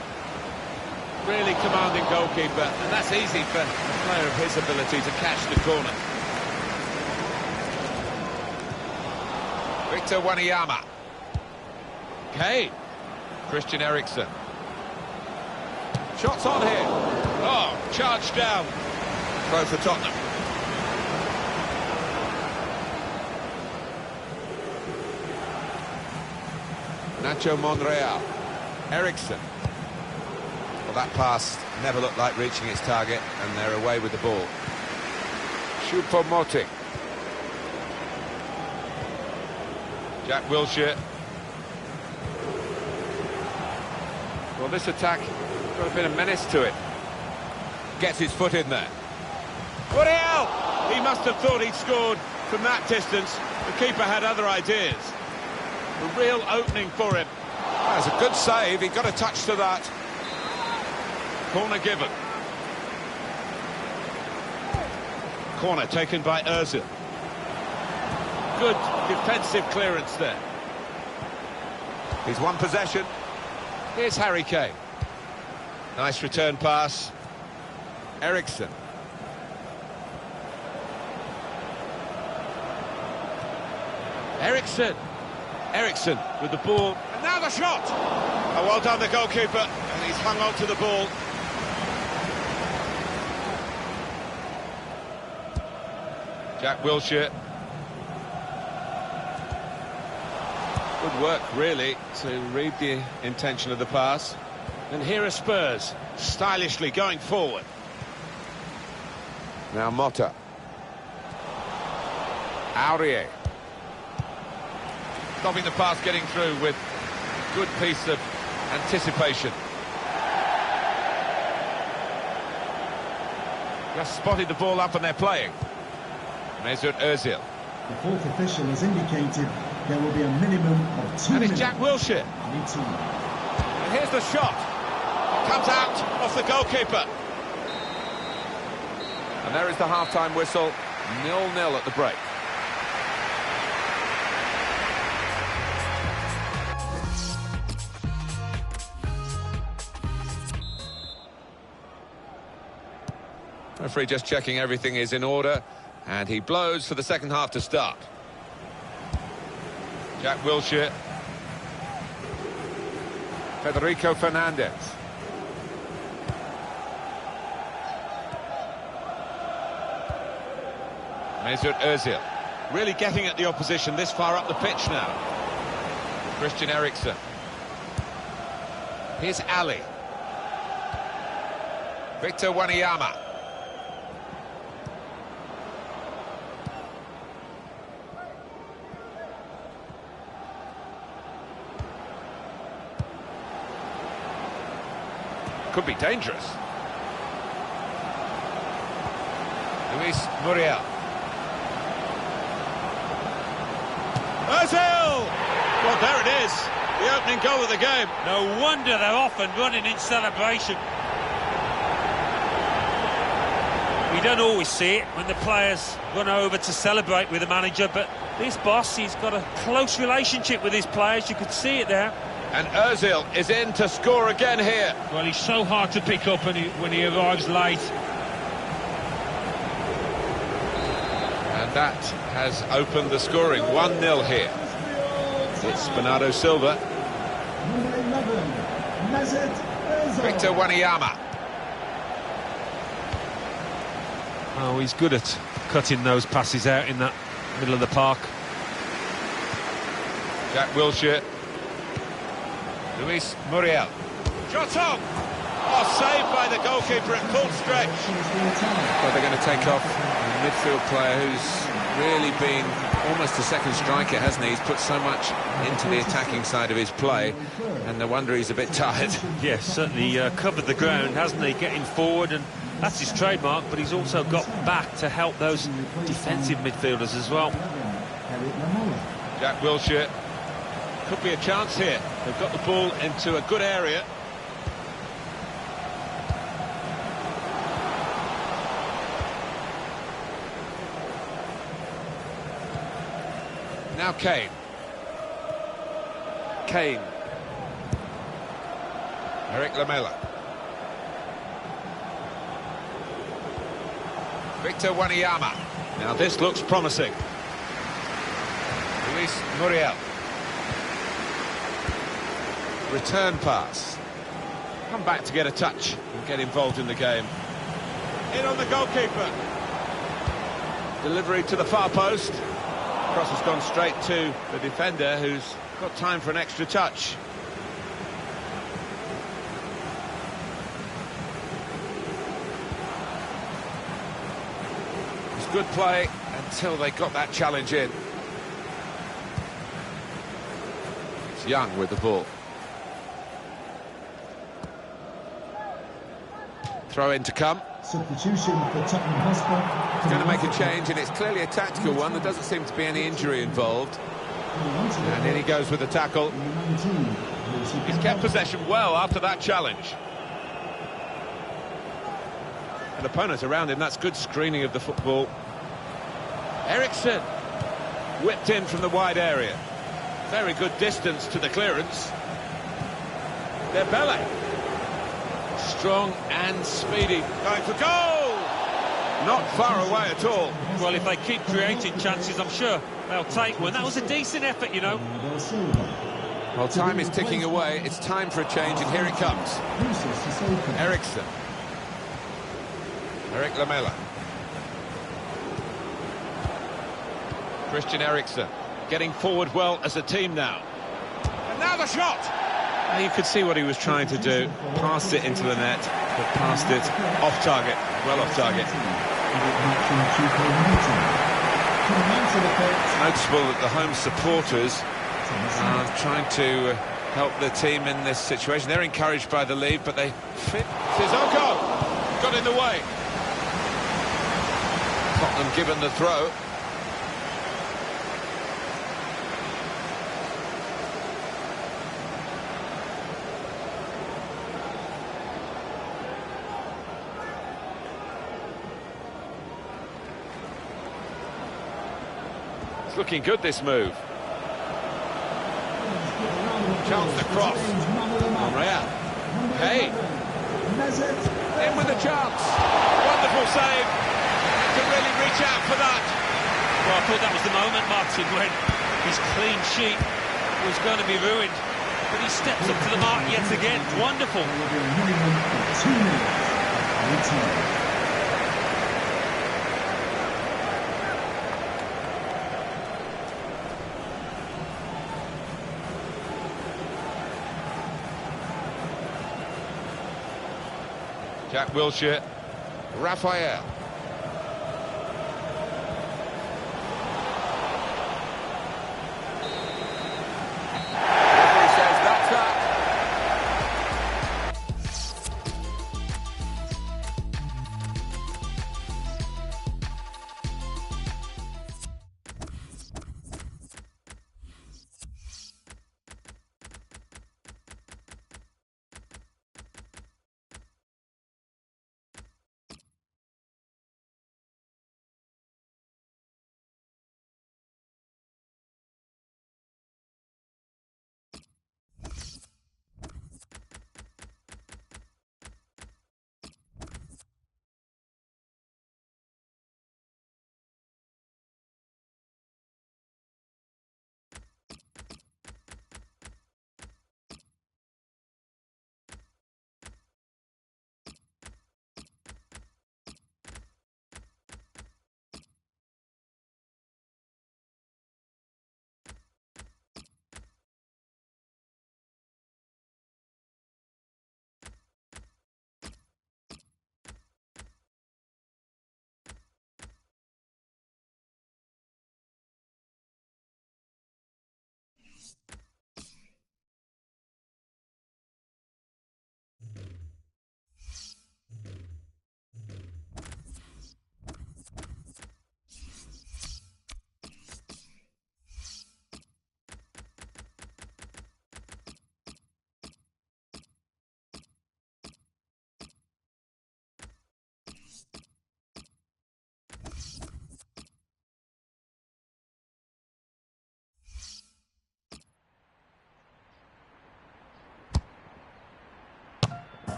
Really commanding goalkeeper, and that's easy for a player of his ability to catch the corner. Victor Wanyama. Kane. Christian Eriksen. Shots on here. Oh, charged down. Throw for Tottenham. Nacho Monreal. Eriksen. Well, that pass never looked like reaching its target, and they're away with the ball. Choupo-Moting. Jack Wilshere. Well, this attack got a bit of menace to it. Gets his foot in there. Muriel! He must have thought he'd scored from that distance. The keeper had other ideas. A real opening for him. That's a good save. He got a touch to that. Corner given. Corner taken by Ozil. Good defensive clearance there. He's won possession. Here's Harry Kane. Nice return pass. Eriksen. Eriksen with the ball. And now the shot! Oh, well done, the goalkeeper. And he's hung on to the ball. Jack Wilshere. Good work, really, to read the intention of the pass. And here are Spurs, stylishly going forward. Now Motta. Aurier. Stopping the pass getting through with a good piece of anticipation. Just spotted the ball up and they're playing. Mesut Ozil. The fourth official has indicated there will be a minimum of 2 And minutes. it's Jack Wilshere. And here's the shot. Comes out off the goalkeeper. And there is the half-time whistle. 0-0 at the break. Referee just checking everything is in order, and he blows for the second half to start. Jack Wilshere. Federico Fernandez. Mesut Ozil. Really getting at the opposition this far up the pitch now. Christian Eriksen. Here's Ali. Victor Wanyama. Could be dangerous. Luis Muriel. Ozil! Well, there it is. The opening goal of the game. No wonder they're off and running in celebration. We don't always see it when the players run over to celebrate with the manager, but this boss, he's got a close relationship with his players. You could see it there. And Ozil is in to score again here. Well, he's so hard to pick up when he arrives late. And that has opened the scoring. 1-0 here. It's Bernardo Silva. Number 11, Mesut Ozil. Victor Wanyama. Oh, he's good at cutting those passes out in that middle of the park. Jack Wilshere. Luis Muriel. Shot on! Oh, saved by the goalkeeper at full stretch. Well, they're going to take off a midfield player who's really been almost a second striker, hasn't he? He's put so much into the attacking side of his play, and no wonder he's a bit tired. Yes, certainly covered the ground, hasn't he? Getting forward, and that's his trademark, but he's also got back to help those defensive midfielders as well. Jack Wilshere. Could be a chance here. They've got the ball into a good area. Now Kane. Eric Lamela. Victor Wanyama. Now this looks promising. Luis Muriel. Return pass. Come back to get a touch and get involved in the game. In on the goalkeeper. Delivery to the far post. Cross has gone straight to the defender, who's got time for an extra touch. It was good play until they got that challenge in. It's Young with the ball. Throw in to come. Substitution for Tottenham Hotspur. He's going to make a change, and it's clearly a tactical one. There doesn't seem to be any injury involved. And in he goes with the tackle. He's kept possession well after that challenge. An opponent around him, that's good screening of the football. Eriksson whipped in from the wide area. Very good distance to the clearance. Dembele. Strong and speedy. Going for goal! Not far away at all. Well, if they keep creating chances, I'm sure they'll take one. That was a decent effort, you know. Well, time is ticking away. It's time for a change, and here it comes. Eriksson. Eric Lamela. Christian Eriksen getting forward well as a team now. And now the shot! You could see what he was trying to do. Passed it into the net, but passed it off target. Well off target. Noticeable that the home supporters are trying to help the team in this situation. They're encouraged by the lead, but they fit. Sissoko got in the way. Tottenham given the throw. It's looking good, this move. Chance to cross. Real. Hey. In with a chance. Wonderful save. To really reach out for that. Well, I thought that was the moment, Martin, when his clean sheet was going to be ruined. But he steps up to the mark yet again. Wonderful. There will be a minimum of 2 minutes of added time. Jack Wilshere. Raphael.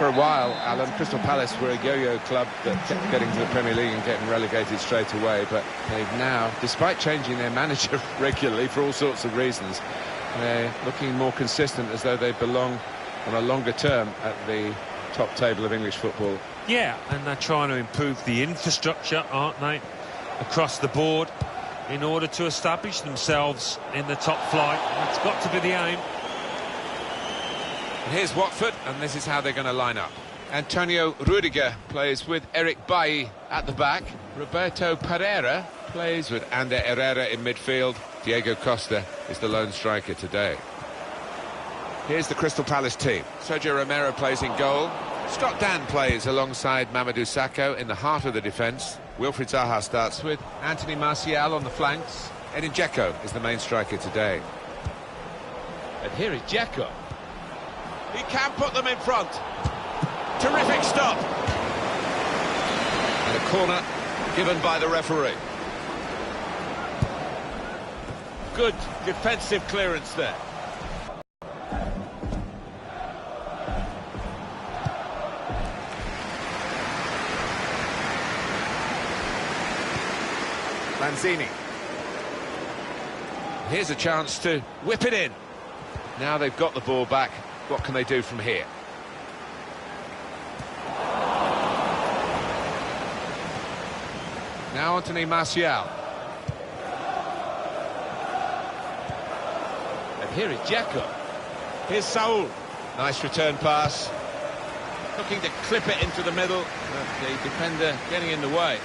For a while, Alan, Crystal Palace were a yo-yo club that kept getting to the Premier League and getting relegated straight away, but they've now, despite changing their manager regularly for all sorts of reasons, they're looking more consistent, as though they belong on a longer term at the top table of English football. Yeah, and they're trying to improve the infrastructure, aren't they, across the board, in order to establish themselves in the top flight. That's got to be the aim. And here's Watford, and this is how they're going to line up. Antonio Rudiger plays with Eric Bailly at the back. Roberto Pereira plays with Ander Herrera in midfield. Diego Costa is the lone striker today. Here's the Crystal Palace team. Sergio Romero plays in goal. Scott Dan plays alongside Mamadou Sakho in the heart of the defence. Wilfried Zaha starts with Anthony Martial on the flanks. Edin Dzeko is the main striker today. And here is Dzeko. He can put them in front. Terrific stop. And a corner given by the referee. Good defensive clearance there. Lanzini. Here's a chance to whip it in. Now they've got the ball back. What can they do from here? Now Anthony Martial. And here is Dzeko. Here's Saul. Nice return pass. Looking to clip it into the middle. But the defender getting in the way.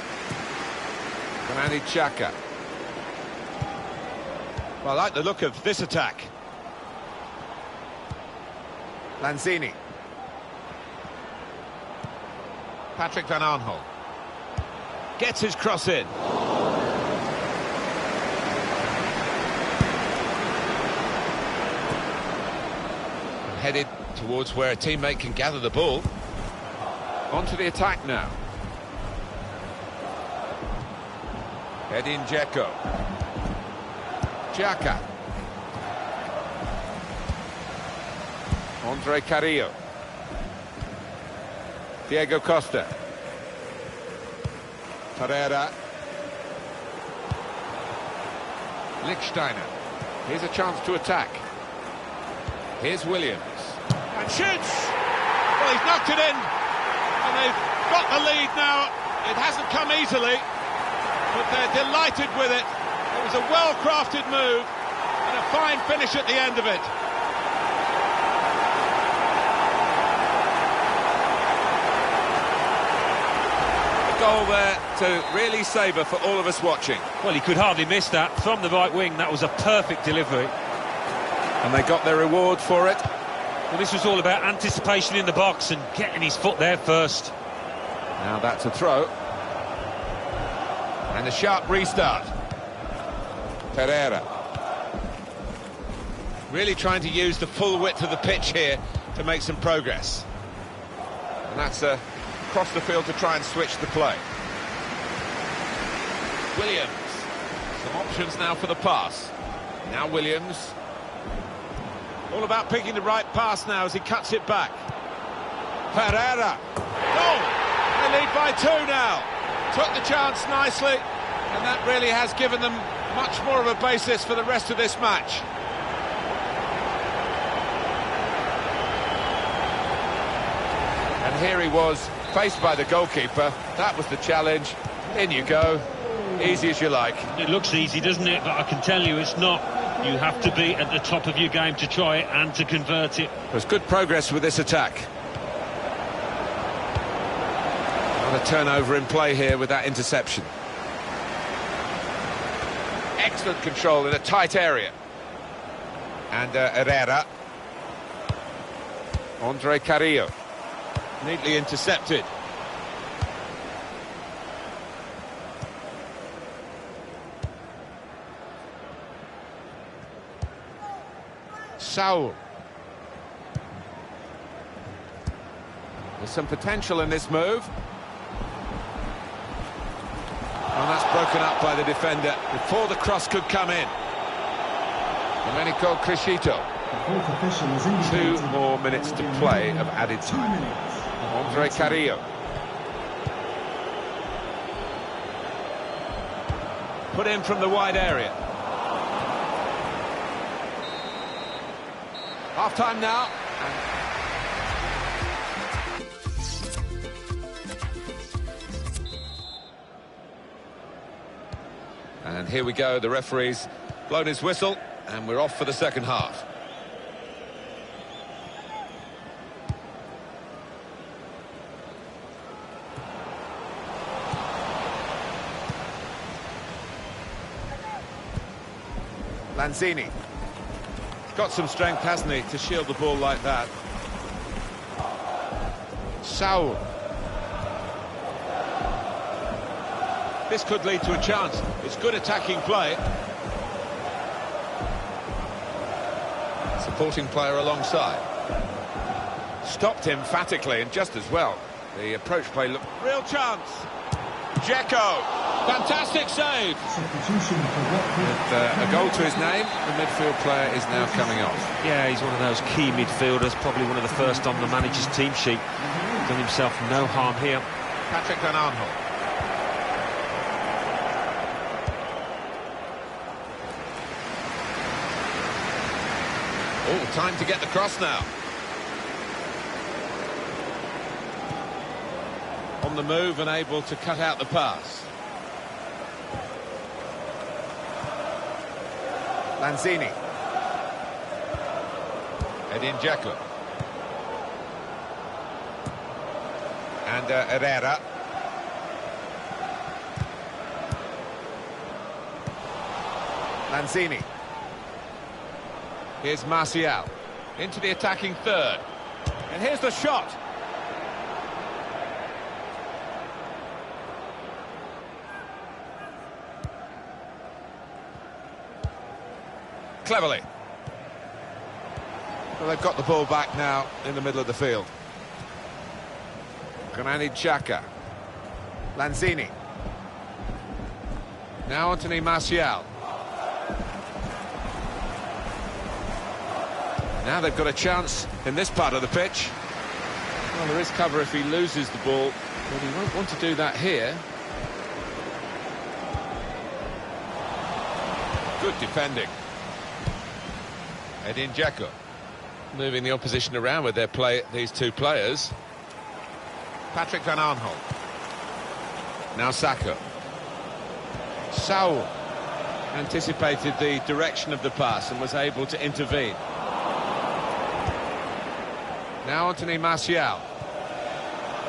Granit Xhaka. Well, I like the look of this attack. Lanzini. Patrick Van Aanholt. Gets his cross in. And headed towards where a teammate can gather the ball. Onto the attack now. Edin Dzeko. Xhaka. Andre Carrillo. Diego Costa. Pereira. Lichtsteiner. Here's a chance to attack. Here's Williams. And shoots! Well, he's knocked it in. And they've got the lead now. It hasn't come easily, but they're delighted with it. It was a well-crafted move and a fine finish at the end of it. A goal there to really savour for all of us watching. Well, he could hardly miss that. From the right wing, that was a perfect delivery. And they got their reward for it. Well, this was all about anticipation in the box and getting his foot there first. Now that's a throw. And a sharp restart. Pereira. Really trying to use the full width of the pitch here to make some progress. And that's across the field to try and switch the play. Williams. Some options now for the pass. Now Williams. All about picking the right pass now as he cuts it back. Pereira. Oh! They lead by 2 now. Took the chance nicely, and that really has given them much more of a basis for the rest of this match. And here he was, faced by the goalkeeper. That was the challenge. In you go. Easy as you like. It looks easy, doesn't it? But I can tell you it's not. You have to be at the top of your game to try it and to convert it. There's good progress with this attack. Another turnover in play here with that interception. Excellent control in a tight area. And Herrera. Andre Carrillo. Neatly intercepted. Saul. There's some potential in this move. And that's broken up by the defender before the cross could come in. Domenico Criscito. 2 more minutes to play of added time. 2 minutes. Andre Carrillo. Put in from the wide area. Half-time now. And here we go, the referee's blown his whistle, and we're off for the second half. Lanzini. Got some strength, hasn't he, to shield the ball like that. Saul. This could lead to a chance. It's good attacking play. Supporting player alongside. Stopped emphatically and just as well. The approach play looked... Real chance. Dzeko. Fantastic save. With a goal to his name, the midfield player is now coming off. Yeah, he's one of those key midfielders, probably one of the first on the manager's team sheet. Done himself no harm here. Patrick Van Aanholt. Oh, time to get the cross now. On the move and able to cut out the pass. Lanzini. Edin Dzeko. And Herrera. Lanzini. Here's Martial. Into the attacking third. And here's the shot. Cleverly. Well, they've got the ball back now in the middle of the field. Granit Xhaka. Lanzini. Now Anthony Martial. Now they've got a chance in this part of the pitch. Well, there is cover if he loses the ball, but he won't want to do that here. Good defending. Edin Dzeko moving the opposition around with their play, these two players. Patrick Van Aanholt. Now Saka. Saul anticipated the direction of the pass and was able to intervene. Now Anthony Martial.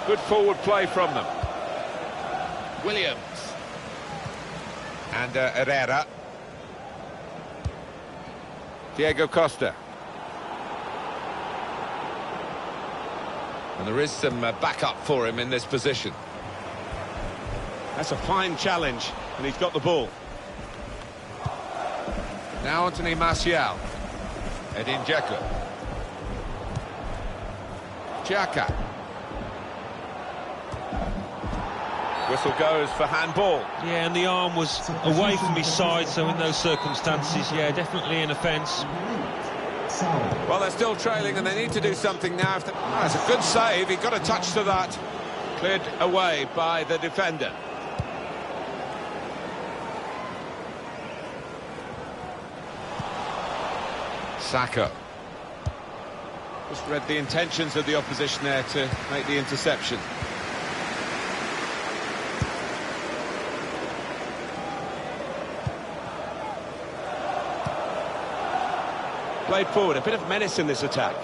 Good forward play from them. Williams. And Herrera. Diego Costa. And there is some backup for him in this position. That's a fine challenge, and he's got the ball. Now Anthony Martial. Edin Dzeko. Xhaka. Whistle goes for handball. Yeah, and the arm was away from his side, so in those circumstances, yeah, definitely an offence. Well, they're still trailing and they need to do something now. Oh, it's a good save. He got a touch to that. Cleared away by the defender. Saka. Just read the intentions of the opposition there to make the interception. Played forward, a bit of menace in this attack.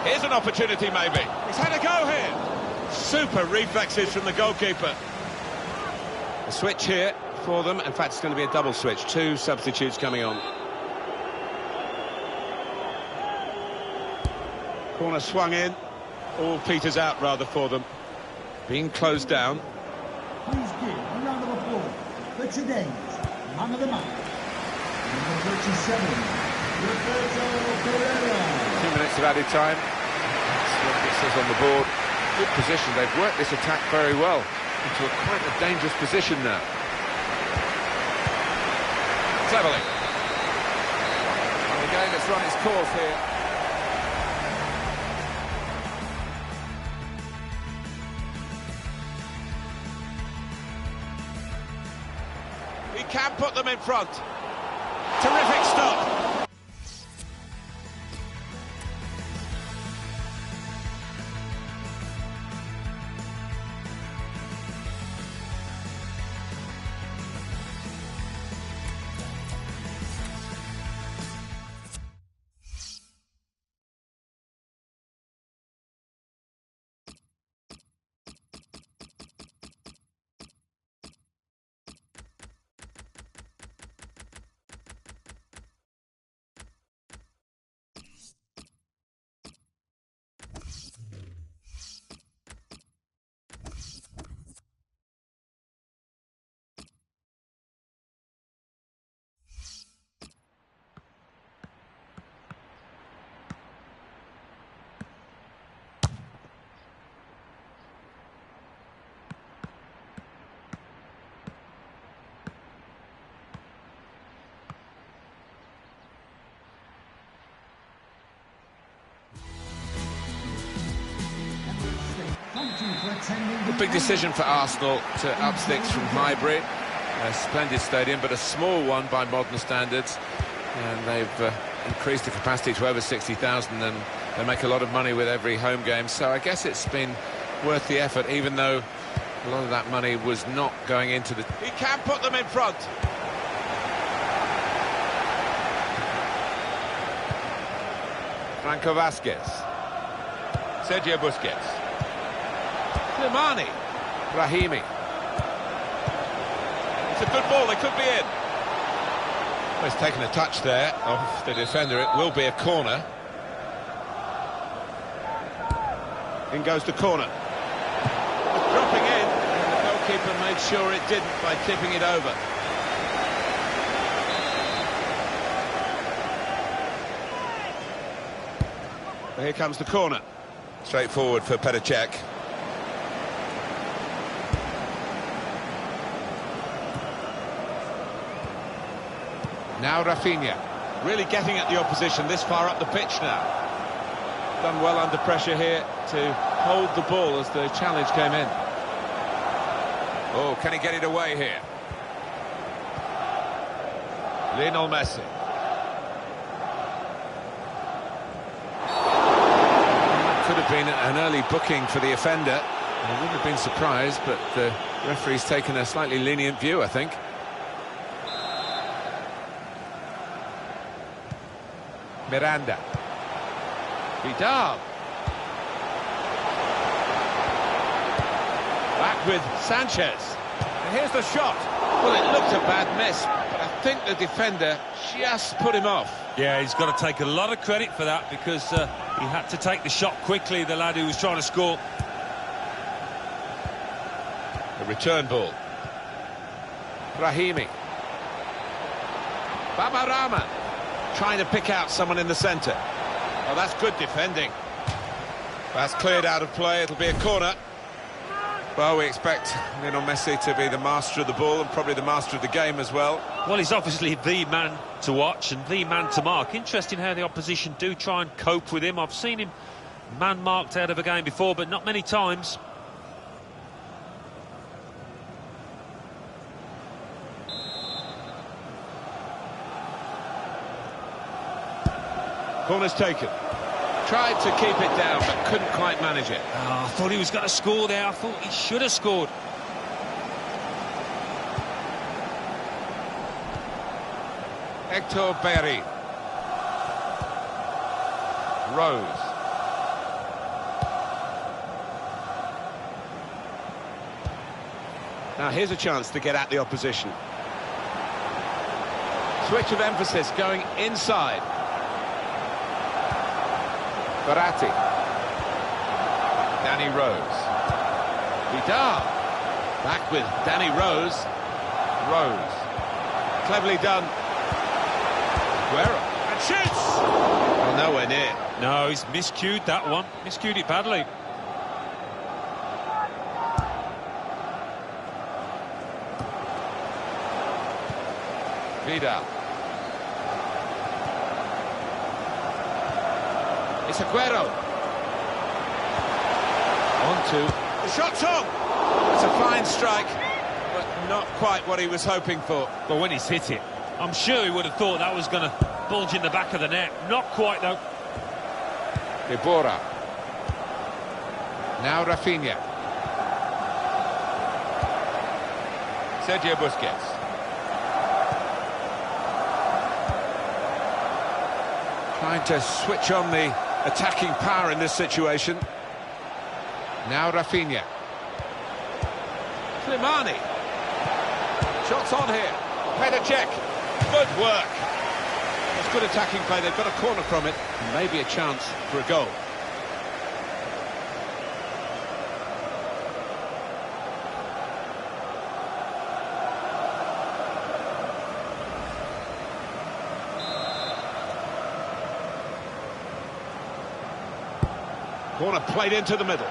Here's an opportunity, maybe. He's had a go here. Super reflexes from the goalkeeper. A switch here for them. In fact, it's going to be a double switch. Two substitutes coming on. Corner swung in. All peters out, rather, for them. Being closed down. Please give a round of applause for today's man of the match. Number 37, Roberto Pereira. 2 minutes of added time. That's what it says on the board. Good position. They've worked this attack very well into quite a dangerous position now. Cleverly. And the game has run its course here. He can put them in front. Terrific stop. A big decision for Arsenal to up sticks from Highbury. A splendid stadium, but a small one by modern standards. And they've increased the capacity to over 60,000, and they make a lot of money with every home game. So I guess it's been worth the effort, even though a lot of that money was not going into the... He can put them in front. Franco Vasquez. Sergio Busquets. Slimani. Brahimi. It's a good ball, they could be in. Well, he's taken a touch there of the defender. It will be a corner. In goes the corner. It's dropping in, and the goalkeeper made sure it didn't by tipping it over. Well, here comes the corner. Straightforward for Petr Cech. Now Rafinha, really getting at the opposition this far up the pitch now. Done well under pressure here to hold the ball as the challenge came in. Oh, can he get it away here? Lionel Messi. That could have been an early booking for the offender. I wouldn't have been surprised, but the referee's taken a slightly lenient view, I think. Miranda. Vidal. Back with Sanchez. And here's the shot. Well, it looked a bad miss, but I think the defender just put him off. Yeah, he's got to take a lot of credit for that, because he had to take the shot quickly, the lad who was trying to score. A return ball. Brahimi. Babarama. Trying to pick out someone in the centre. Oh, that's good defending. That's cleared out of play. It'll be a corner. Well, we expect Lionel Messi to be the master of the ball and probably the master of the game as well. Well, he's obviously the man to watch and the man to mark. Interesting how the opposition do try and cope with him. I've seen him man-marked out of a game before, but not many times. Corner's taken. Tried to keep it down, but couldn't quite manage it. Oh, I thought he was going to score there. I thought he should have scored. Hector Bellerin. Rose. Now here's a chance to get at the opposition. Switch of emphasis going inside. Verratti. Danny Rose. Vidal. Back with Danny Rose. Rose. Cleverly done. Guerra. And shoots! Well, nowhere near. No, he's miscued that one. Miscued it badly. Vidal. It's Aguero. On to... The shot's on! It's a fine strike, but Not quite what he was hoping for. But when he's hit it, I'm sure he would have thought that was going to bulge in the back of the net. Not quite, though. Ibora. Now Rafinha. Sergio Busquets. Trying to switch on the attacking power in this situation. Now Rafinha. Slimani. Shots on here. Header check. Good work. It's good attacking play. They've got a corner from it. And maybe a chance for a goal. Corner played into the middle.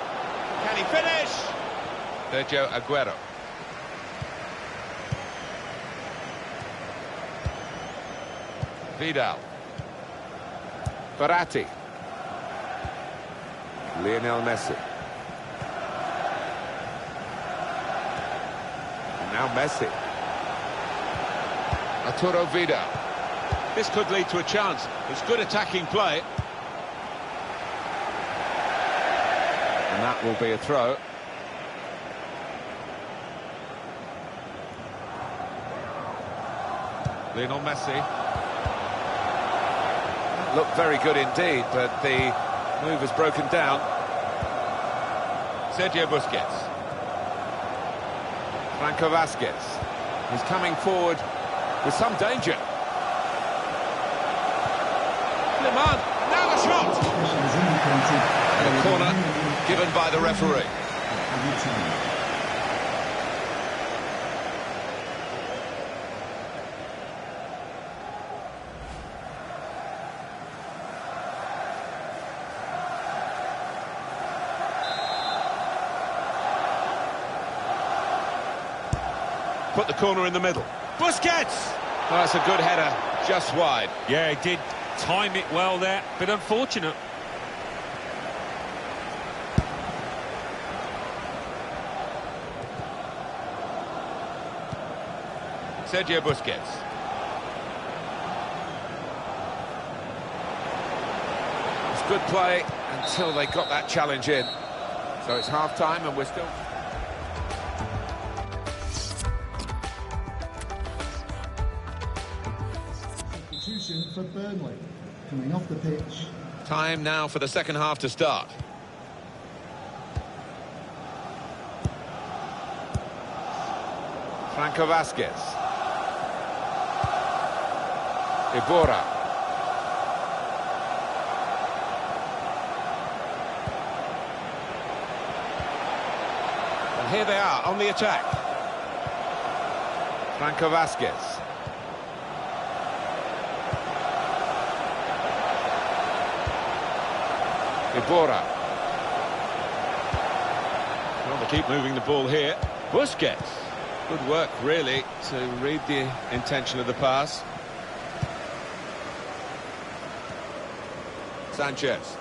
Can he finish? Sergio Aguero. Vidal. Verratti. Lionel Messi. And now Messi. Arturo Vidal. This could lead to a chance. It's good attacking play. And that will be a throw. Lionel Messi. Looked very good indeed, but the move is broken down. Sergio Busquets. Franco Vasquez. He's coming forward with some danger. Liman, now the shot! And a corner given by the referee. Put the corner in the middle. Busquets! Oh, that's a good header, just wide. Yeah, he did time it well there. Bit unfortunate. Sergio Busquets. It's good play until they got that challenge in. So it's half-time and we're still... Substitution for Burnley. Coming off the pitch. Time now for the second half to start. Franco Vasquez. Ibora. And here they are on the attack. Franco Vasquez. Ibora. Well, they keep moving the ball here. Busquets. Good work, really, to read the intention of the pass. Sanchez.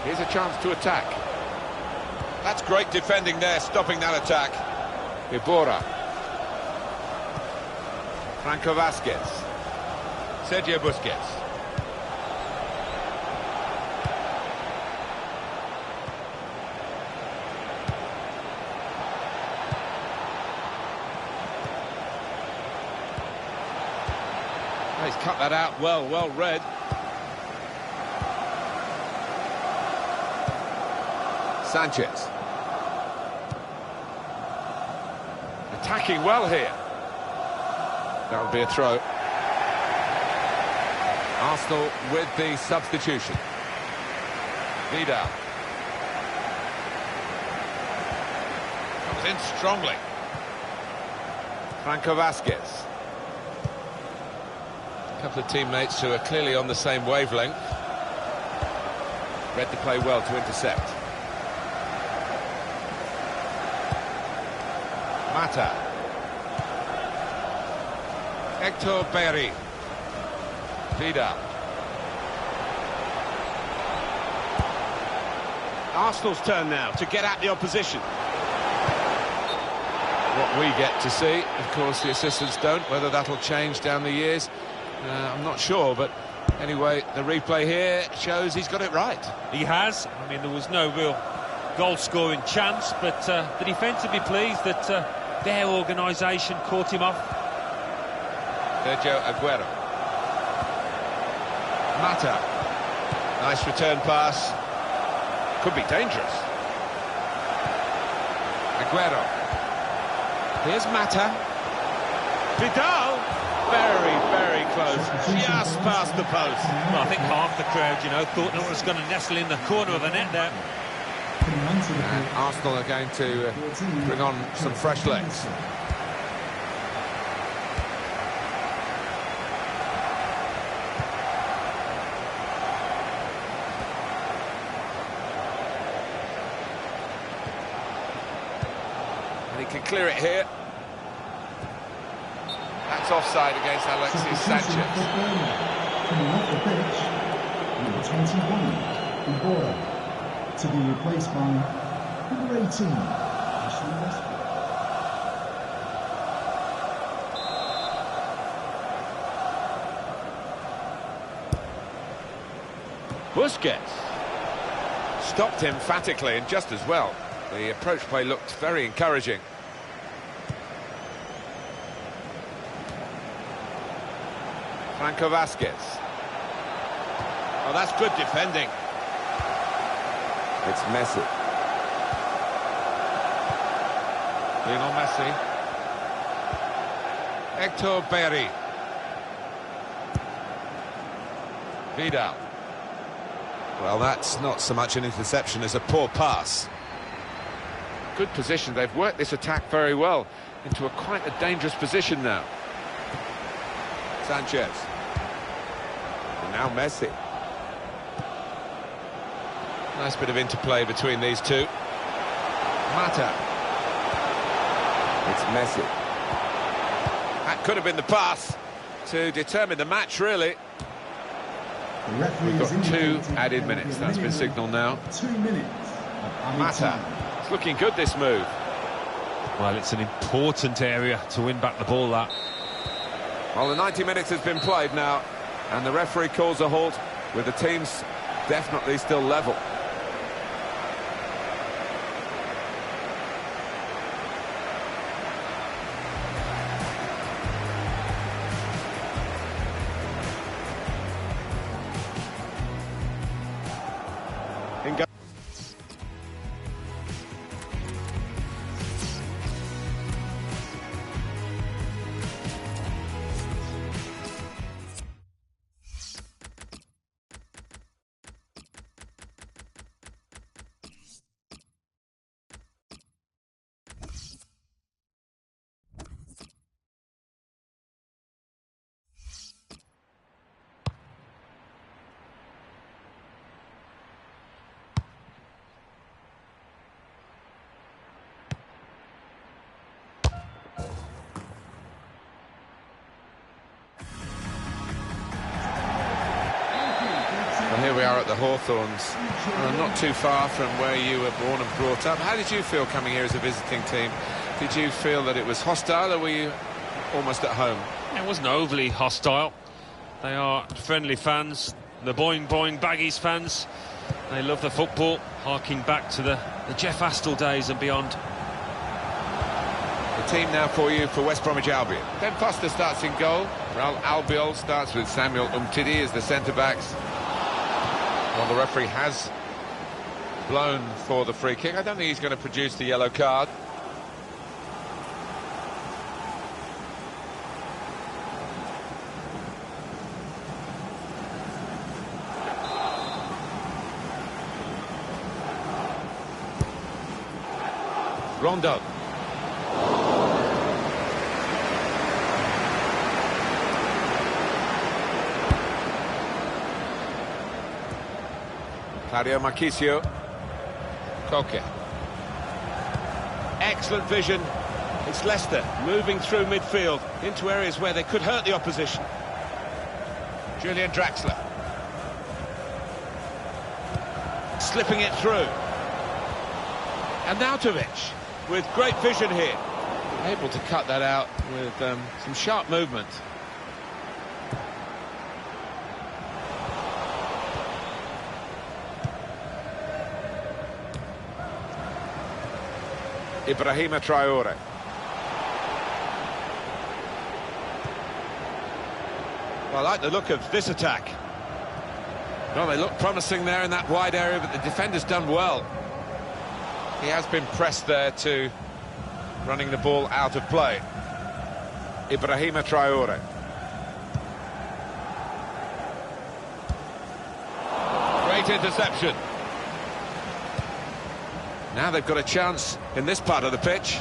Here's a chance to attack. That's great defending there, stopping that attack. Ibora. Franco Vasquez. Sergio Busquets. He's cut that out well read. Sanchez. Attacking well here. That would be a throw. Arsenal with the substitution. Vidal. Comes in strongly. Franco Vasquez. A couple of teammates who are clearly on the same wavelength. Read the play well to intercept. Mata. Hector Berry. Vidal. Arsenal's turn now to get at the opposition. What we get to see, of course, the assistants don't. Whether that'll change down the years, I'm not sure, but anyway, the replay here shows he's got it right. He has. I mean, there was no real goal-scoring chance, but the defence would be pleased that their organisation caught him off. Sergio Aguero. Mata. Nice return pass. Could be dangerous. Aguero. Here's Mata. Vidal, very, very close, just past the post. Well, I think half the crowd, thought that was going to nestle in the corner of the net there. And Arsenal are going to bring on some fresh legs. And he can clear it here. That's offside against Alexis Sanchez. Coming off the pitch, number 21, Ibora, to be replaced by number 18, Ashley Westbrook. Busquets. Stopped him emphatically and just as well. The approach play looked very encouraging. Franco Vasquez. Oh, that's good defending. It's Messi. Lionel Messi. Hector Berry. Vidal. Well, that's not so much an interception as a poor pass. Good position. They've worked this attack very well into quite a dangerous position now. Sanchez. And now Messi. Nice bit of interplay between these two. Mata. It's Messi. That could have been the pass to determine the match, really. We've got 2 added minutes. That's been signalled now. 2 minutes. Mata. It's looking good, this move. Well, it's an important area to win back the ball, that. Well, the 90 minutes has been played now, and the referee calls a halt, with the teams definitely still level. Here we are at the Hawthorns, not too far from where you were born and brought up. How did you feel coming here as a visiting team? Did you feel that it was hostile, or were you almost at home? It wasn't overly hostile. They are friendly fans, the Boing Boing Baggies fans. They love the football, harking back to the Jeff Astle days and beyond. The team now for you for West Bromwich Albion. Ben Foster starts in goal. Raul Albiol starts with Samuel Umtiti as the centre-backs. Well, the referee has blown for the free kick. I don't think he's going to produce the yellow card. Rondo. Claudio Marchisio. Koke. Excellent vision. It's Leicester moving through midfield into areas where they could hurt the opposition. Julian Draxler. Slipping it through. Arnautovic with great vision here. Able to cut that out with some sharp movement. Ibrahima Traore. Well, I like the look of this attack. Well, they look promising there in that wide area, but the defender's done well. He has been pressed there to running the ball out of play. Ibrahima Traore. Great interception. Now they've got a chance in this part of the pitch.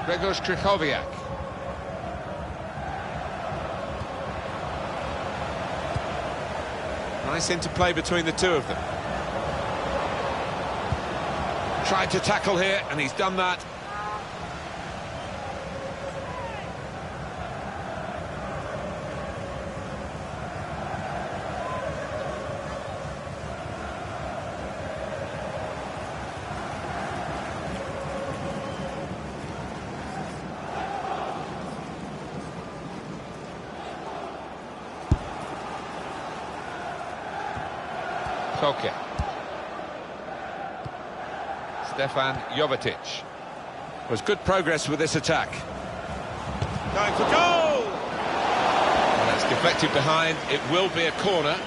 Grzegorz Krychowiak. Nice interplay between the two of them. Tried to tackle here, and he's done that. Koke. Stefan Jovetic. Was good progress with this attack. Going for goal! And that's deflected behind. It will be a corner.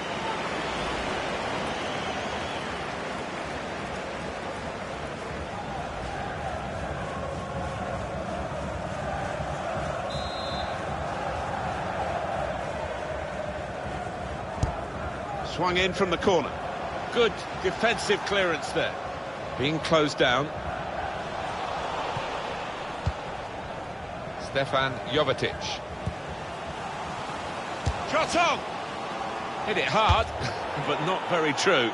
Swung in from the corner. Good defensive clearance there. Being closed down. Stefan Jovetic. Shot on! Hit it hard, but not very true.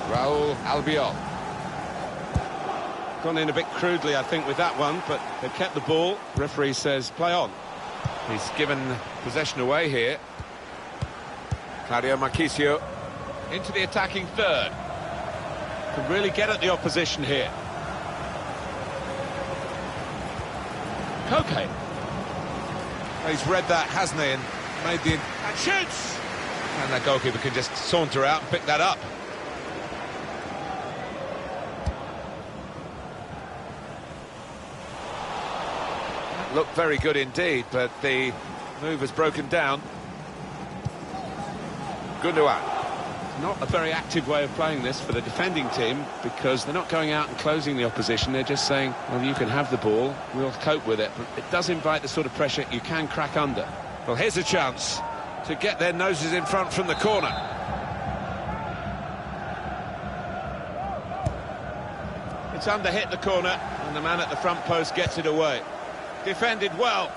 Raul Albiol. Gone in a bit crudely, I think, with that one, but they've kept the ball. Referee says play on. He's given possession away here. Claudio Marchisio into the attacking third. Can really get at the opposition here. Koke. He's read that, hasn't he, and made the... And shoots! And that goalkeeper can just saunter out and pick that up. Looked very good indeed, but the move has broken down. Gundogan. Not a very active way of playing this for the defending team, because they're not going out and closing the opposition. They're just saying, well, you can have the ball, we'll cope with it. But it does invite the sort of pressure you can crack under. Well, here's a chance to get their noses in front from the corner. It's under hit the corner, and the man at the front post gets it away. Defended well.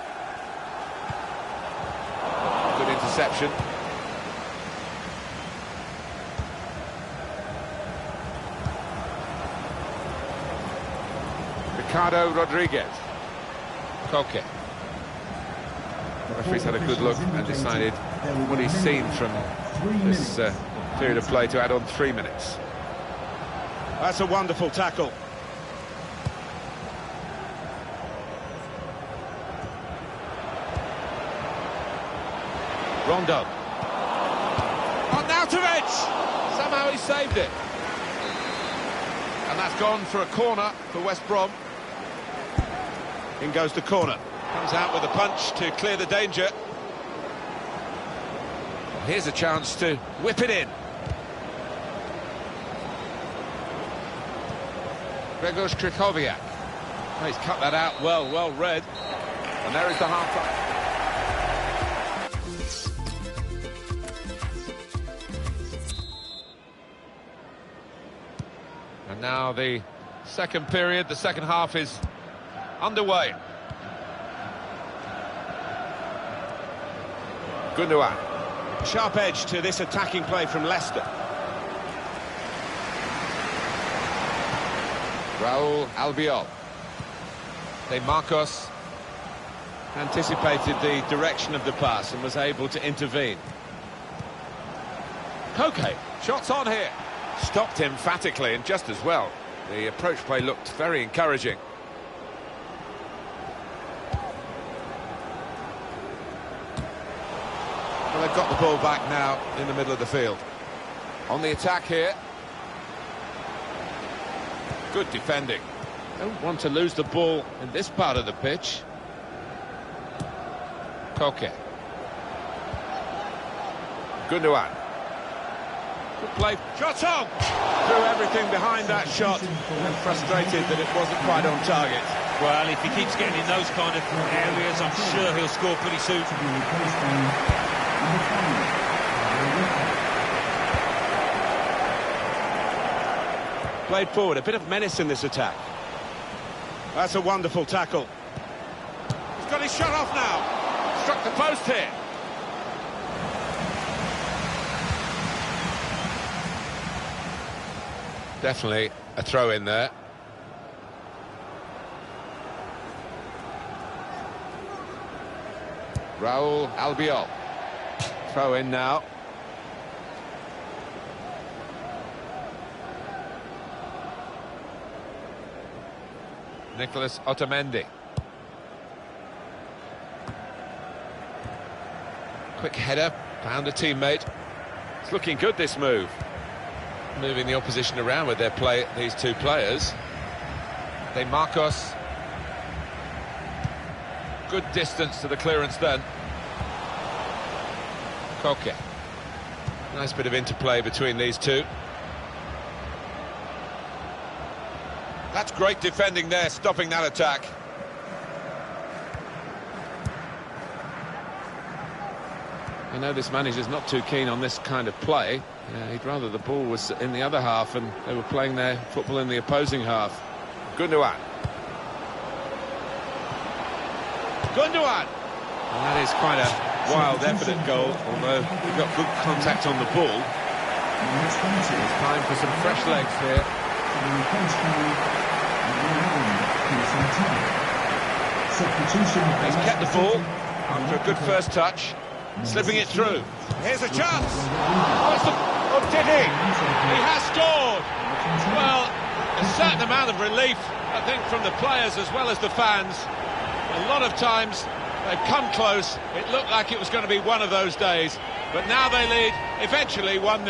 Good interception. Ricardo Rodriguez. Koke. The referee's had a good look and decided what he's seen from this period of play to add on 3 minutes. That's a wonderful tackle. Rondo. Arnautovic! Somehow he saved it. And that's gone for a corner for West Brom. In goes the corner. Comes out with a punch to clear the danger. Here's a chance to whip it in. Grzegorz Krychowiak. Oh, he's cut that out well read. And there is the half-time. And now the Second period, the second half is underway. Gundogan. Sharp edge to this attacking play from Leicester. Raul Albiol. De Marcos Anticipated the direction of the pass and was able to intervene. Koke. Shots on here. Stopped emphatically and just as well. The approach play looked very encouraging. Well, they've got the ball back now in the middle of the field. On the attack here. Good defending. Don't want to lose the ball in this part of the pitch. Koke. Gundogan. Good play. Shot on! Threw everything behind that shot and frustrated that it wasn't quite on target. Well, if he keeps getting in those kind of areas, I'm sure he'll score pretty soon. Played forward, a bit of menace in this attack. That's a wonderful tackle. He's got his shot off now. Struck the post here. Definitely a throw in there. Raul Albiol. Throw in now. Nicholas Otamendi. Quick header, found a teammate. It's looking good, this move. Moving the opposition around with their play, these two players. De Marcos. Good distance to the clearance then. Koke. Nice bit of interplay between these two. That's great defending there, stopping that attack. I know this manager's not too keen on this kind of play. He'd rather the ball was in the other half and they were playing their football in the opposing half. Gundogan. Gundogan! And that is quite a wild effort at goal, although he got good contact on the ball. It's time for some fresh legs here. He's kept the ball after a good first touch. Slipping it through. Here's a chance. Oh, did he? He has scored. Well, a certain amount of relief, I think, from the players as well as the fans. A lot of times they've come close. It looked like it was going to be one of those days. But now they lead, eventually 1-0.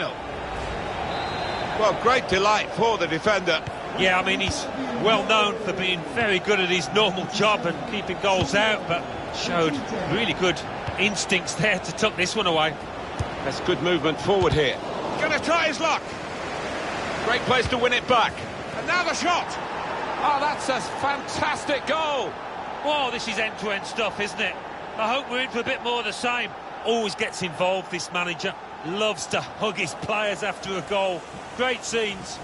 Well, great delight for the defender. Yeah, I mean, he's well known for being very good at his normal job and keeping goals out, but showed really good instincts there to tuck this one away. That's good movement forward here. Going to try his luck. Great place to win it back. And now the shot. Oh, that's a fantastic goal. Oh, this is end-to-end stuff, isn't it? I hope we're in for a bit more of the same. Always gets involved, this manager. Loves to hug his players after a goal. Great scenes.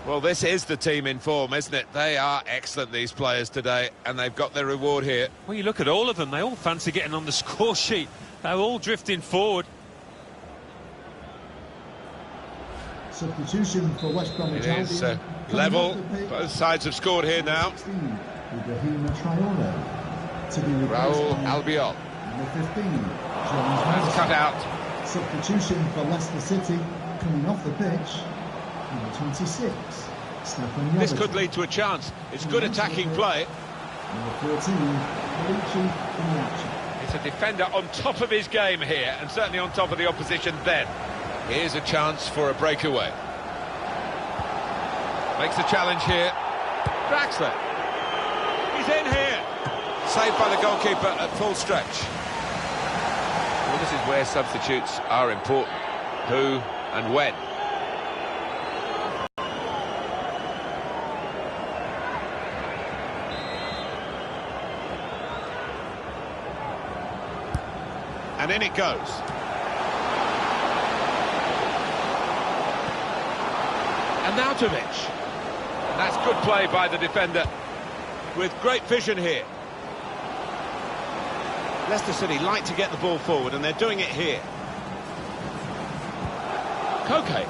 Well, this is the team in form, isn't it? They are excellent, these players today, and they've got their reward here. Well, you look at all of them, they all fancy getting on the score sheet. They're all drifting forward. Substitution for West Bromwich Albion. It is level. Both sides have scored here now. Raul Albiol. Number 15, That's cut out. Substitution for Leicester City, coming off the pitch. Number 26, Stefan This could lead to a chance. It's good attacking play. Number 14, Luigi Iñárritu. It's a defender on top of his game here, and certainly on top of the opposition then. Here's a chance for a breakaway. Makes the challenge here. Draxler. He's in here. Saved by the goalkeeper at full stretch. Well, this is where substitutes are important. Who and when. And in it goes. Arnautovic. That's good play by the defender. With great vision here. Leicester City like to get the ball forward, and they're doing it here. Koke.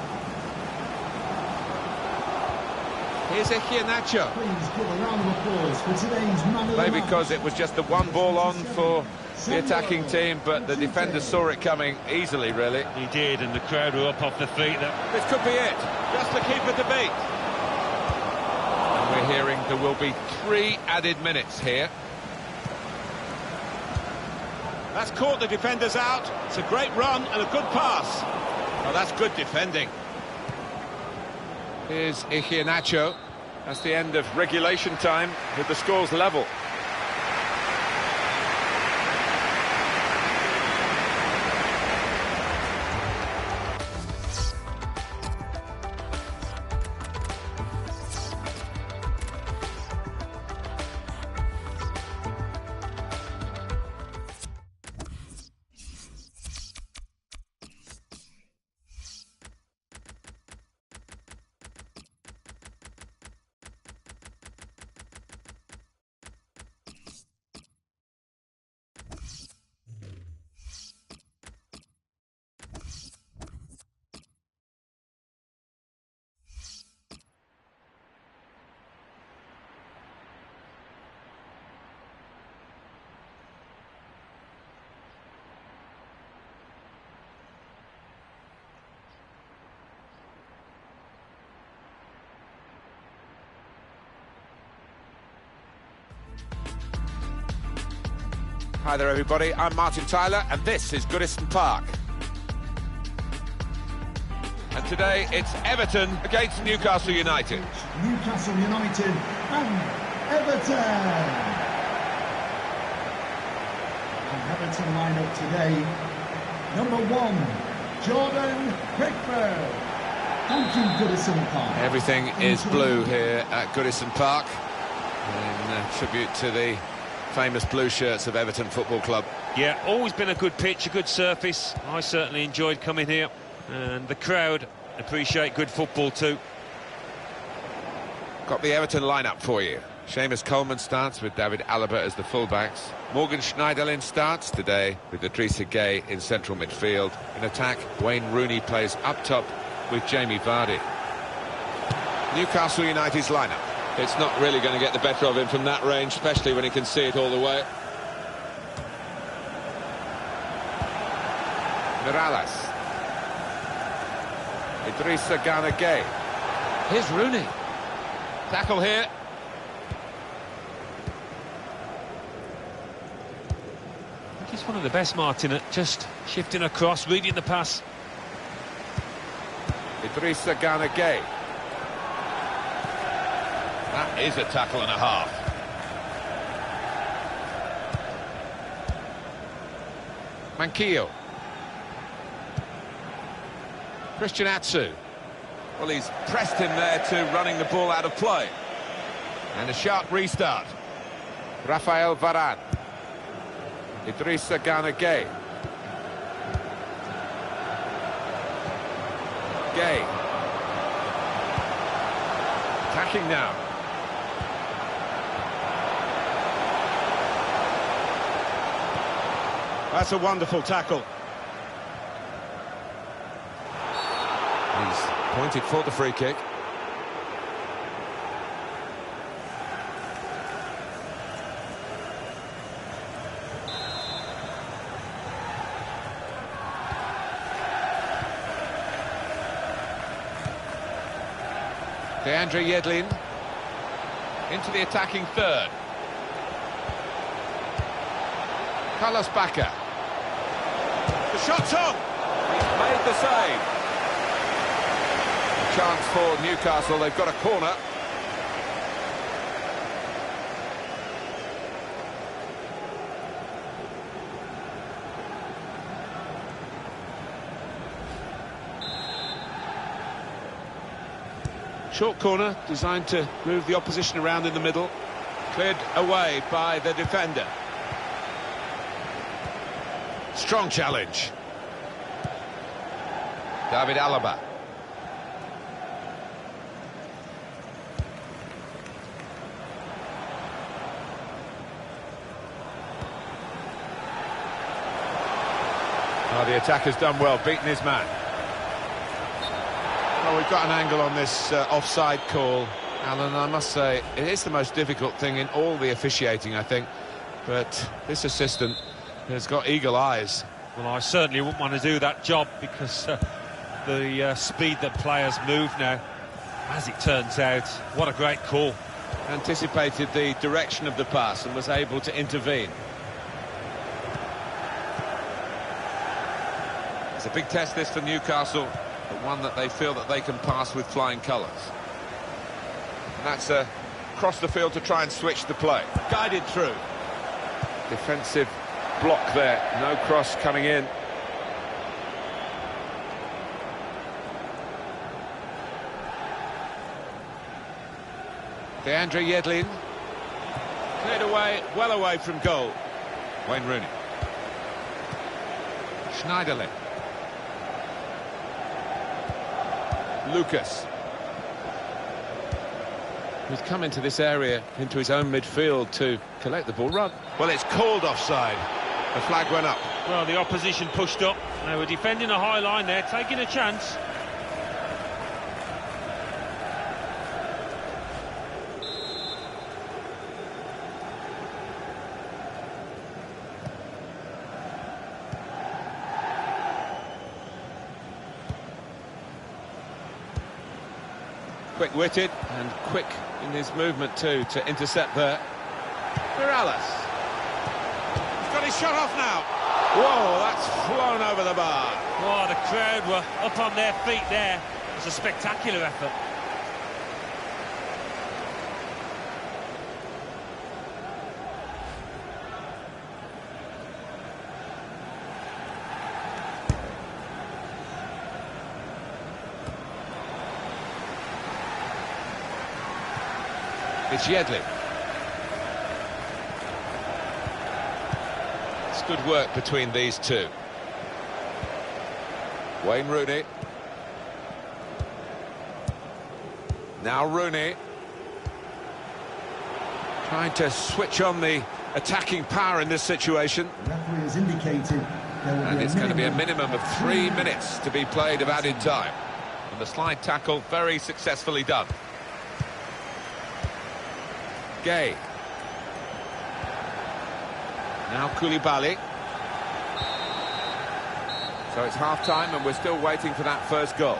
Here's Iheanacho. Please give a round of applause for today's man of the Maybe match. because it was just the one ball on for the attacking team, but the defender saw it coming easily, really. He did, and the crowd were up off their feet. This could be it. Just to keep a debate. And we're hearing there will be 3 added minutes here. That's caught the defenders out. It's a great run and a good pass. Oh, that's good defending. Here's Iheanacho. That's the end of regulation time with the scores level. Hi there, everybody. I'm Martin Tyler, and this is Goodison Park. And today, it's Everton against Newcastle United. Newcastle United and Everton. And Everton line up today. Number 1, Jordan Pickford. Thank you, Goodison Park. Everything is blue here at Goodison Park, in tribute to the famous blue shirts of Everton Football Club. Yeah, always been a good pitch, a good surface. I certainly enjoyed coming here, and the crowd appreciate good football too. Got the Everton lineup for you. Seamus Coleman starts with David Alaba as the fullbacks. Morgan Schneiderlin starts today with Idrissa Gueye in central midfield. In attack, Wayne Rooney plays up top with Jamie Vardy. Newcastle United's lineup. It's not really going to get the better of him from that range, especially when he can see it all the way. Mirallas. Idrissa Gueye. Here's Rooney. Tackle here. I think he's one of the best, Martin, at just shifting across, reading the pass. Idrissa Gueye. That is a tackle and a half. Manquillo. Christian Atsu. Well, he's pressed him there to running the ball out of play. And a sharp restart. Rafael Varane. Idrissa Gueye. Gueye. Attacking now. That's a wonderful tackle. He's pointed for the free kick. DeAndre Yedlin into the attacking third. Carlos Bacca. The shot's on. He's made the save. Chance for Newcastle. They've got a corner. Short corner designed to move the opposition around in the middle. Cleared away by the defender. Strong challenge. David Alaba. Oh, the attacker's done well, beaten his man. Well, we've got an angle on this offside call, Alan. I must say, it is the most difficult thing in all the officiating, I think. But this assistant has got eagle eyes. Well, I certainly wouldn't want to do that job because the speed that players move now, as it turns out, what a great call. Anticipated the direction of the pass and was able to intervene. It's a big test, this, for Newcastle, but one that they feel that they can pass with flying colours. And that's across the field to try and switch the play. Guided through. Defensive block there, no cross coming in. DeAndre Yedlin. Cleared away, well away from goal. Wayne Rooney. Schneiderlin. Lucas. He's come into this area, into his own midfield to collect the ball. Run. Well, it's called offside. The flag went up. Well, the opposition pushed up. They were defending a high line there, taking a chance. Quick-witted and quick in his movement too to intercept there. Morales. He's got his shot off now. Whoa, that's flown over the bar. Oh, the crowd were up on their feet there. It was a spectacular effort. It's Yedlin. It's good work between these two. Wayne Rooney. Now Rooney. Trying to switch on the attacking power in this situation. The referee has indicated there will And be it's going to be a minimum of 3 minutes to be played of added time. And the slide tackle very successfully done. Gay. Now Koulibaly. So it's half-time and we're still waiting for that first goal.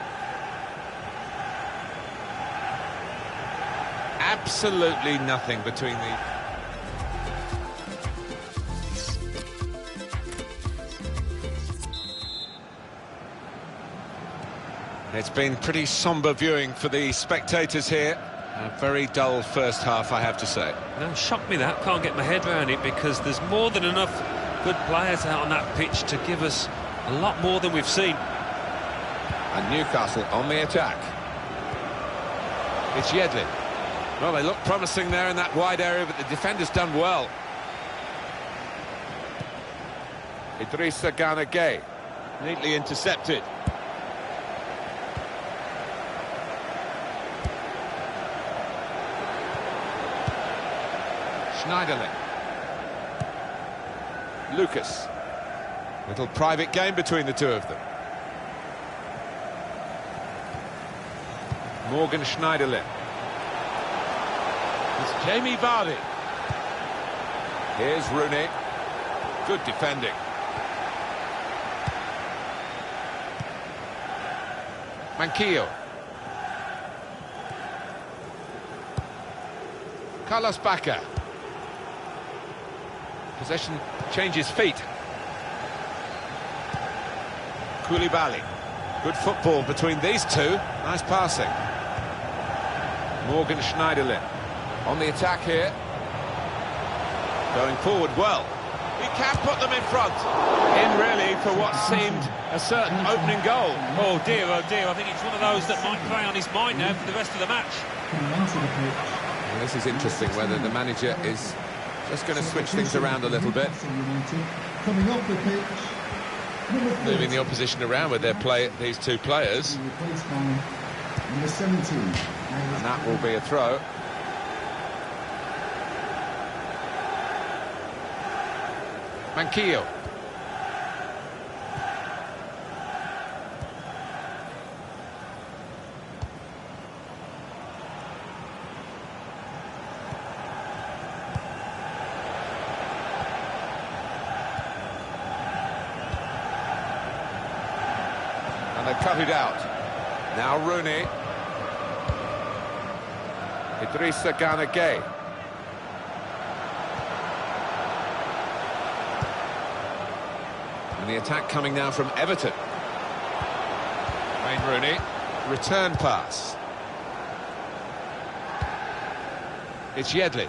Absolutely nothing between the... It's been pretty sombre viewing for the spectators here. A very dull first half, I have to say. No, shocked me that. Can't get my head around it because there's more than enough good players out on that pitch to give us a lot more than we've seen. And Newcastle on the attack. It's Yedlin. Well, they look promising there in that wide area, but the defender's done well. Idrissa Gana Gueye. Neatly intercepted. Schneiderlin. Lucas. Little private game between the two of them. Morgan Schneiderlin. It's Jamie Vardy. Here's Rooney. Good defending. Manquillo. Carlos Bacca. Possession changes feet. Koulibaly. Good football between these two. Nice passing. Morgan Schneiderlin on the attack here. Going forward well. He can put them in front. In really for what seemed a certain opening goal. Oh dear, I think it's one of those that might play on his mind now for the rest of the match. Well, this is interesting, whether the manager is just going to switch things around a little bit. Coming off the pitch, Moving the opposition around with these two players. Replaced by number 17. And that will be a throw. Manquillo. And they cut it out. Now Rooney. Idrissa Gana Gueye. And the attack coming now from Everton. Wayne Rooney. Return pass. It's Yedley.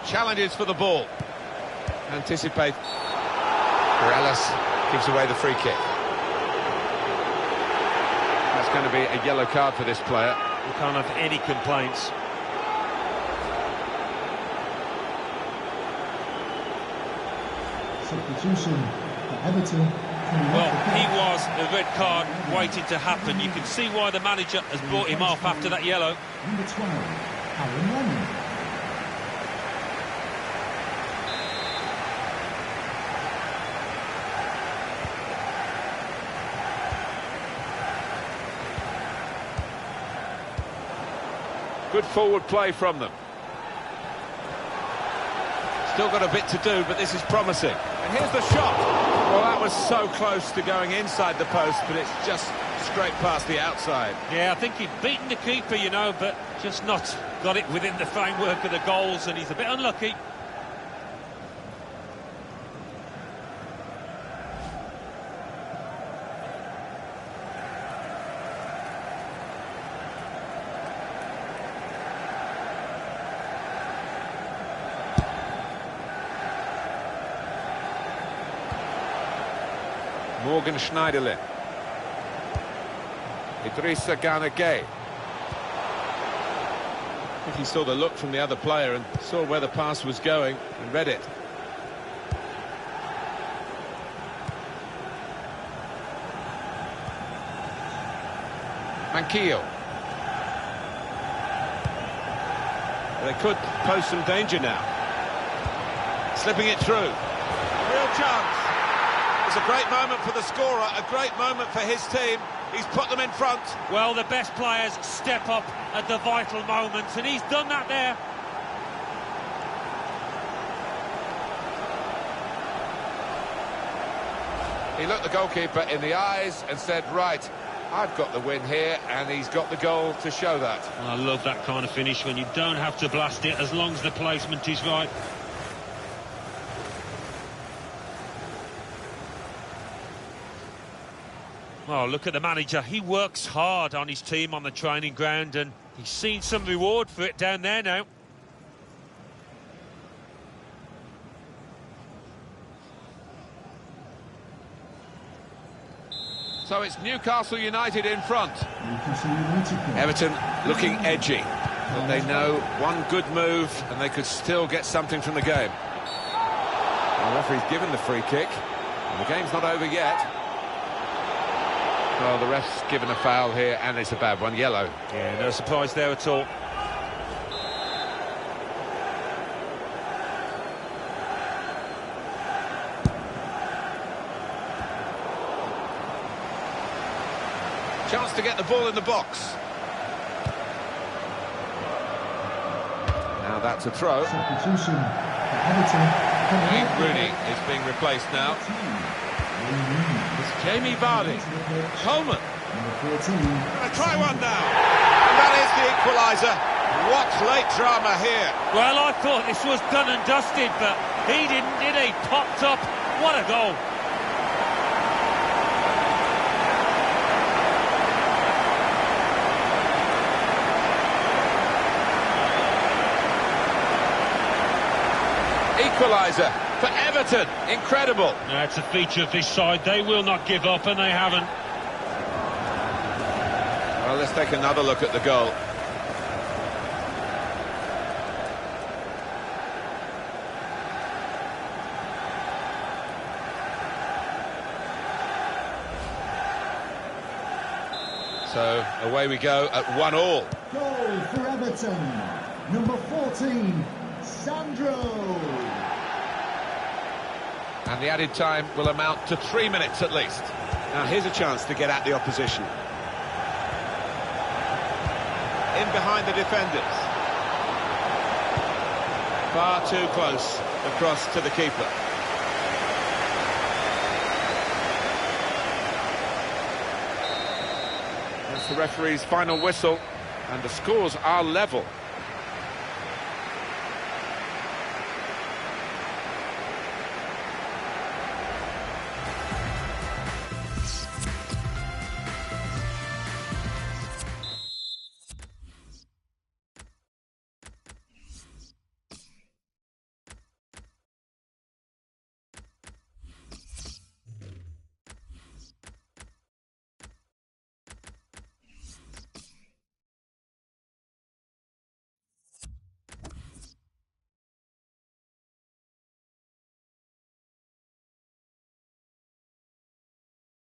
Challenges for the ball. Anticipate. Morales gives away the free kick. That's going to be a yellow card for this player. We can't have any complaints. Substitution for Everton. Well, he was a red card waiting to happen. You can see why the manager has brought him off after that yellow. Number 12, Aaron Lennon. Good forward play from them. Still got a bit to do, but this is promising. And here's the shot. Well, that was so close to going inside the post, but it's just straight past the outside. Yeah, I think he'd beaten the keeper, you know, but just not got it within the framework of the goals, and he's a bit unlucky. Morgan Schneiderlin. Idrissa Gana Gueye. I think he saw the look from the other player and saw where the pass was going and read it. Manquillo. They could pose some danger now. Slipping it through. Real chance. It's a great moment for the scorer, a great moment for his team. He's put them in front. Well, the best players step up at the vital moments, and he's done that there. He looked the goalkeeper in the eyes and said, right, I've got the win here, and he's got the goal to show that. I love that kind of finish when you don't have to blast it as long as the placement is right. Oh, look at the manager. He works hard on his team on the training ground, and he's seen some reward for it down there now. So it's Newcastle United in front. Newcastle United. Everton looking edgy, but they know one good move and they could still get something from the game. The referee's given the free kick, and the game's not over yet. Well, the ref's given a foul here, and it's a bad one, yellow. Yeah, no surprise there at all. Chance to get the ball in the box. Now that's a throw. Substitution for Everton. Wayne Rooney is being replaced now. It's Jamie Vardy. Coleman. Number 14. Gonna try one now. And that is the equaliser. What late drama here. Well, I thought this was done and dusted, but he didn't, did he? Popped up. What a goal. Equaliser for Everton. Incredible. That's a feature of this side. They will not give up, and they haven't. Well, let's take another look at the goal. So away we go at 1-1. Goal for Everton. Number 14, Sandro. And the added time will amount to 3 minutes at least. Now here's a chance to get at the opposition. In behind the defenders. Far too close across to the keeper. That's the referee's final whistle, and the scores are level.